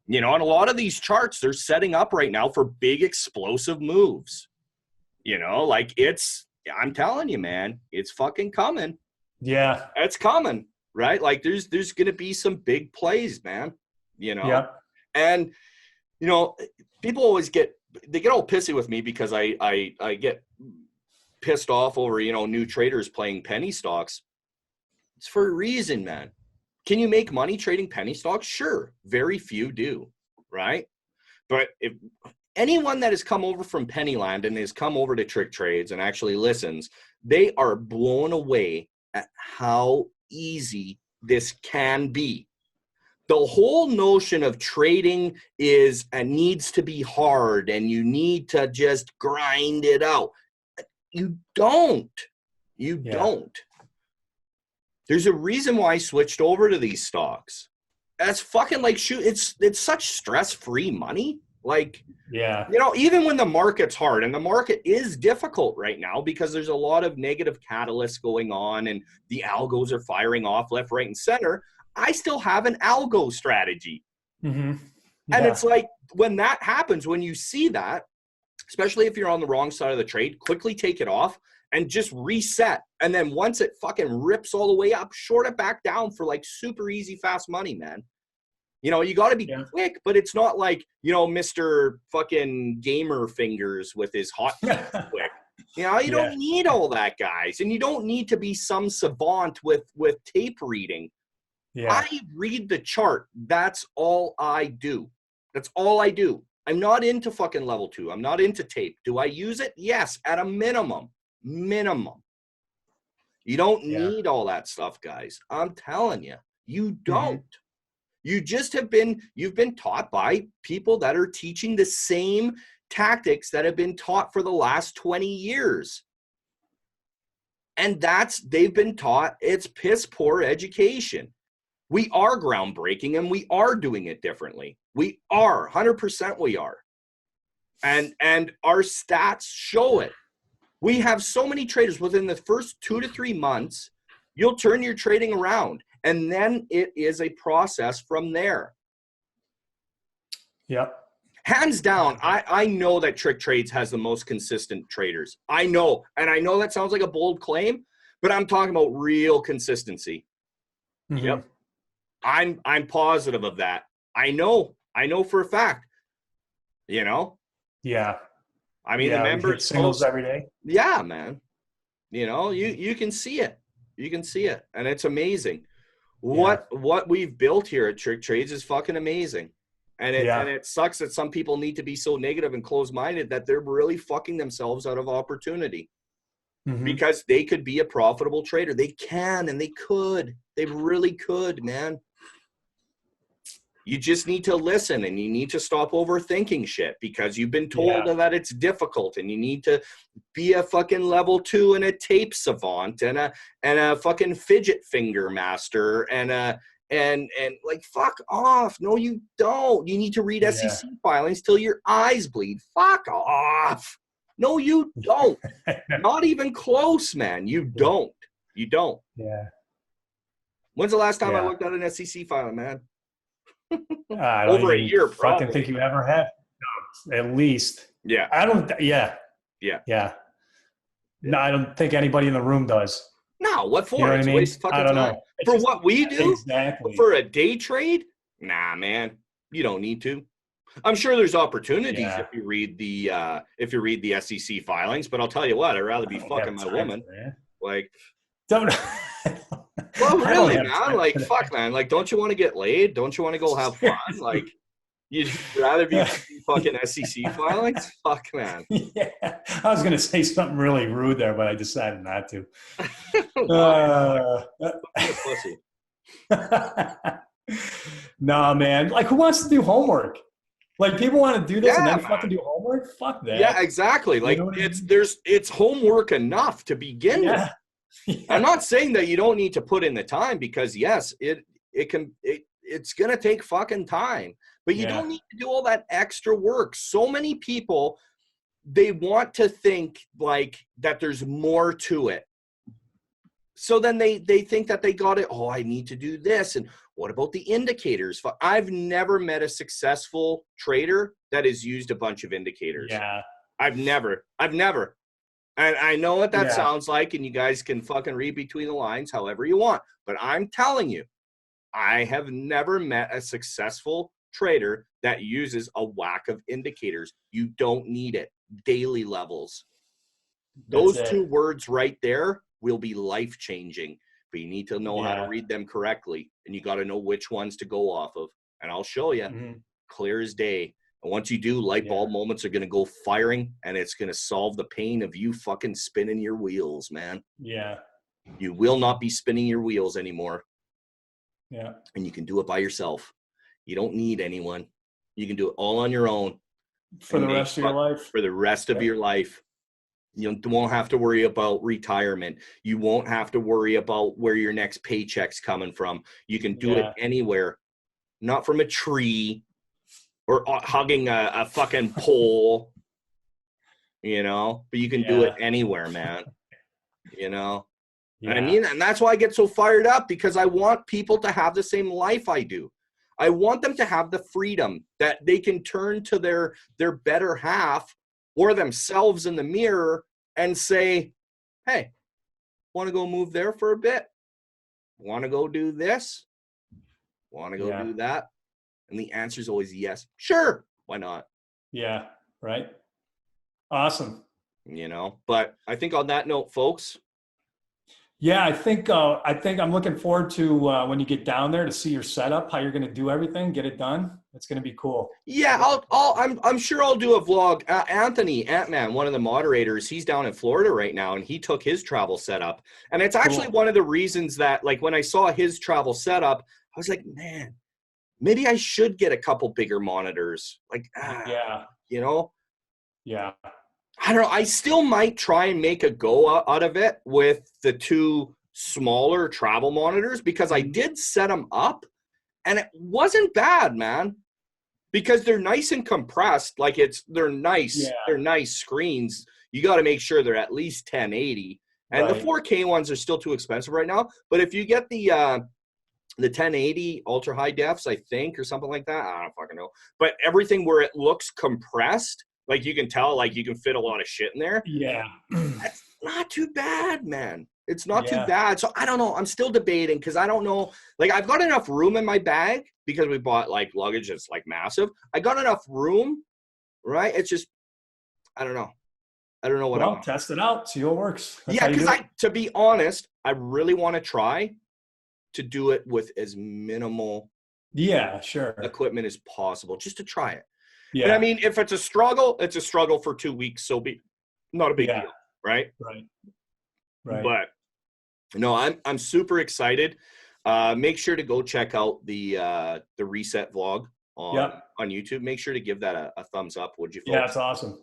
You know, and a lot of these charts, they're setting up right now for big explosive moves. You know, like I'm telling you, man, it's fucking coming. Yeah. It's coming, right? Like there's going to be some big plays, man. You know? Yeah. And, you know, people always get all pissy with me because I get pissed off over, you know, new traders playing penny stocks. It's for a reason, man. Can you make money trading penny stocks? Sure. Very few do, right? But if anyone that has come over from Pennyland and has come over to TrickTrades and actually listens, they are blown away at how easy this can be. The whole notion of trading needs to be hard and you need to just grind it out. You don't. There's a reason why I switched over to these stocks. That's fucking like it's such stress-free money. Like, you know, even when the market's hard, and the market is difficult right now because there's a lot of negative catalysts going on and the algos are firing off left, right, and center, I still have an algo strategy. And it's like when that happens, when you see that, especially if you're on the wrong side of the trade, quickly take it off and just reset. And then once it fucking rips all the way up, short it back down for like super easy, fast money, man. You know, you got to be quick, but it's not like, you know, Mr. fucking Gamer Fingers with his hot quick. You know, you don't need all that, guys. And you don't need to be some savant with tape reading. I read the chart. That's all I do. That's all I do. I'm not into fucking level 2. I'm not into tape. Do I use it? Yes, at a minimum. Minimum. You don't need all that stuff, guys. I'm telling you, you don't. You just you've been taught by people that are teaching the same tactics that have been taught for the last 20 years. And they've been taught, it's piss poor education. We are groundbreaking and we are doing it differently. We are, 100% we are. And our stats show it. We have so many traders within the first 2 to 3 months, you'll turn your trading around. And then it is a process from there. Yep. Hands down, I know that TrickTrades has the most consistent traders. I know. And I know that sounds like a bold claim, but I'm talking about real consistency. Yep. I'm positive of that. I know for a fact. You know? Yeah. I mean, the members singles every day. Yeah, man. You know, you can see it. You can see it. And it's amazing. What we've built here at TrickTrades is fucking amazing. And it sucks that some people need to be so negative and closed-minded that they're really fucking themselves out of opportunity. Because they could be a profitable trader. They can and they could. They really could, man. You just need to listen, and you need to stop overthinking shit because you've been told that it's difficult, and you need to be a fucking level 2 and a tape savant and a fucking fidget finger master and like, fuck off. No, you don't. You need to read SEC filings till your eyes bleed. Fuck off. No, you don't. Not even close, man. You don't. You don't. Yeah. When's the last time I looked at an SEC filing, man? I don't Over a even year, fucking probably. think you ever have. No, at least. Yeah. I don't. Yeah. Yeah. No, I don't think anybody in the room does. No, what for? You know what It's I a mean? waste of fucking I don't time. know. For what we do? Exactly. For a day trade? Nah, man. You don't need to. I'm sure there's opportunities if you read the SEC filings, but I'll tell you what, I'd rather be fucking my woman. Like, don't. Well, really, man. Like, fuck, man. Like, don't you want to get laid? Don't you want to go have fun? Like, you'd rather be fucking SEC filings? Fuck, man. Yeah, I was gonna say something really rude there, but I decided not to. Pussy. Nah, man. Like, who wants to do homework? Like, people want to do this and then man. fucking do homework? Fuck that. Yeah, exactly. Like, it's homework enough to begin with. Yeah. I'm not saying that you don't need to put in the time, because yes, it's gonna take fucking time, but you don't need to do all that extra work. So many people, they want to think like that there's more to it. So then they think that they got it. Oh, I need to do this. And what about the indicators? I've never met a successful trader that has used a bunch of indicators. Yeah. I've never. And I know what that sounds like, and you guys can fucking read between the lines however you want. But I'm telling you, I have never met a successful trader that uses a whack of indicators. You don't need it. Daily levels. Those two words right there will be life-changing. But you need to know how to read them correctly, and you got to know which ones to go off of. And I'll show you, clear as day. And once you do, light bulb moments are going to go firing, and it's going to solve the pain of you fucking spinning your wheels, man. Yeah. You will not be spinning your wheels anymore. Yeah. And you can do it by yourself. You don't need anyone. You can do it all on your own. For the rest of your life? For the rest of your life. You won't have to worry about retirement. You won't have to worry about where your next paycheck's coming from. You can do it anywhere. Not from a tree or hugging a fucking pole, but you can do it anywhere, man, And I mean, and that's why I get so fired up, because I want people to have the same life I do. I want them to have the freedom that they can turn to their better half or themselves in the mirror and say, hey, want to go move there for a bit? Want to go do this? Want to go do that? And the answer is always yes. Sure. Why not? Yeah. Right. Awesome. But I think on that note, folks. Yeah, I think I'm looking forward to when you get down there to see your setup, how you're going to do everything, get it done. It's going to be cool. Yeah, I'm sure I'll do a vlog. Anthony Ant-Man, one of the moderators, he's down in Florida right now, and he took his travel setup. And it's actually one of the reasons that, like, when I saw his travel setup, I was like, man, maybe I should get a couple bigger monitors. Like, Yeah. I don't know. I still might try and make a go out of it with the two smaller travel monitors, because I did set them up and it wasn't bad, man, because they're nice and compressed. Like, they're nice. Yeah. They're nice screens. You got to make sure they're at least 1080, and the 4K ones are still too expensive right now. But if you get the 1080 ultra high defs, I think, or something like that, I don't fucking know. But everything where it looks compressed, like you can tell, like you can fit a lot of shit in there. Yeah. That's not too bad, man. It's not too bad. So I don't know. I'm still debating, because I don't know. Like, I've got enough room in my bag because we bought like luggage that's like massive. I got enough room, right? It's just, I don't know. I don't know what I'll test it out. See what works. That's because to be honest, I really want to try to do it with as minimal equipment as possible, just to try it. Yeah. And I mean, if it's a struggle, it's a struggle for 2 weeks. So not a big deal, right? Right. But no, I'm super excited. Make sure to go check out the reset vlog on YouTube. Make sure to give that a thumbs up, would you, folks? Yeah, it's awesome.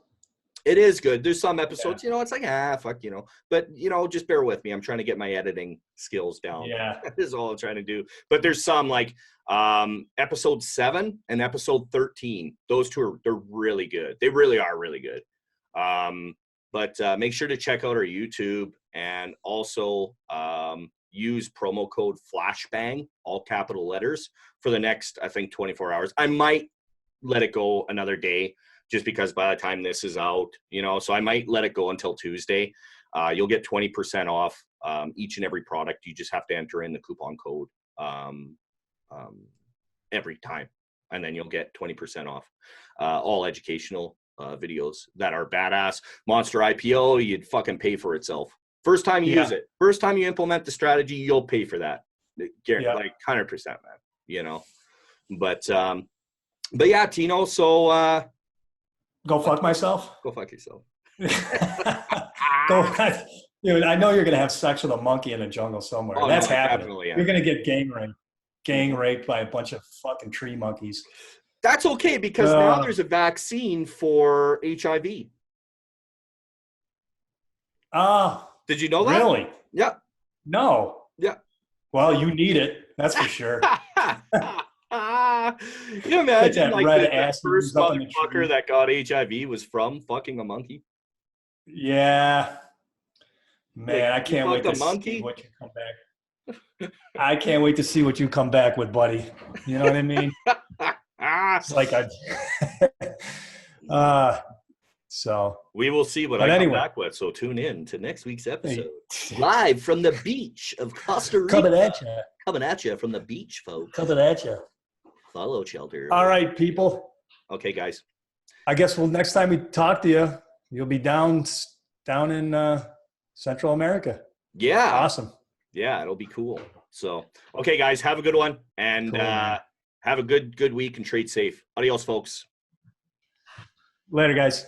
It is good. There's some episodes, it's like, fuck, but, just bear with me. I'm trying to get my editing skills down. Yeah. That is all I'm trying to do. But there's some like episode 7 and episode 13. Those two they're really good. They really are really good. But make sure to check out our YouTube, and also use promo code FLASHBANG, all capital letters, for the next, I think, 24 hours. I might let it go another day, just because by the time this is out, so I might let it go until Tuesday. You'll get 20% off each and every product. You just have to enter in the coupon code every time, and then you'll get 20% off all educational videos that are badass. Monster IPO, you'd fucking pay for itself. First time you use it, first time you implement the strategy, you'll pay for that. Like 100%, man, But yeah, Tino, so go fuck myself. Go fuck yourself. Dude, I know you're gonna have sex with a monkey in a jungle somewhere. Oh, that's no, happening. yeah. You're gonna get gang raped by a bunch of fucking tree monkeys. That's okay, because now there's a vaccine for HIV. Did you know that? Really? Yeah. No. Yeah. Well, you need it. That's for sure. You imagine that like red the ass first up in the motherfucker tree. that got HIV was from fucking a monkey? Yeah. Man, I can't wait to monkey? see what you come back. I can't wait to see what you come back with, buddy. You know what I mean? It's like so we will see what I come back with. So tune in to next week's episode, live from the beach of Costa Rica. Coming at you from the beach, folks. Coming at you. Follow shelter. All right, people. Okay, guys. I guess next time we talk to you, you'll be down in Central America. Yeah. Awesome. Yeah, it'll be cool. So, okay, guys, have a good one, and cool, have a good week, and trade safe. Adios, folks. Later, guys.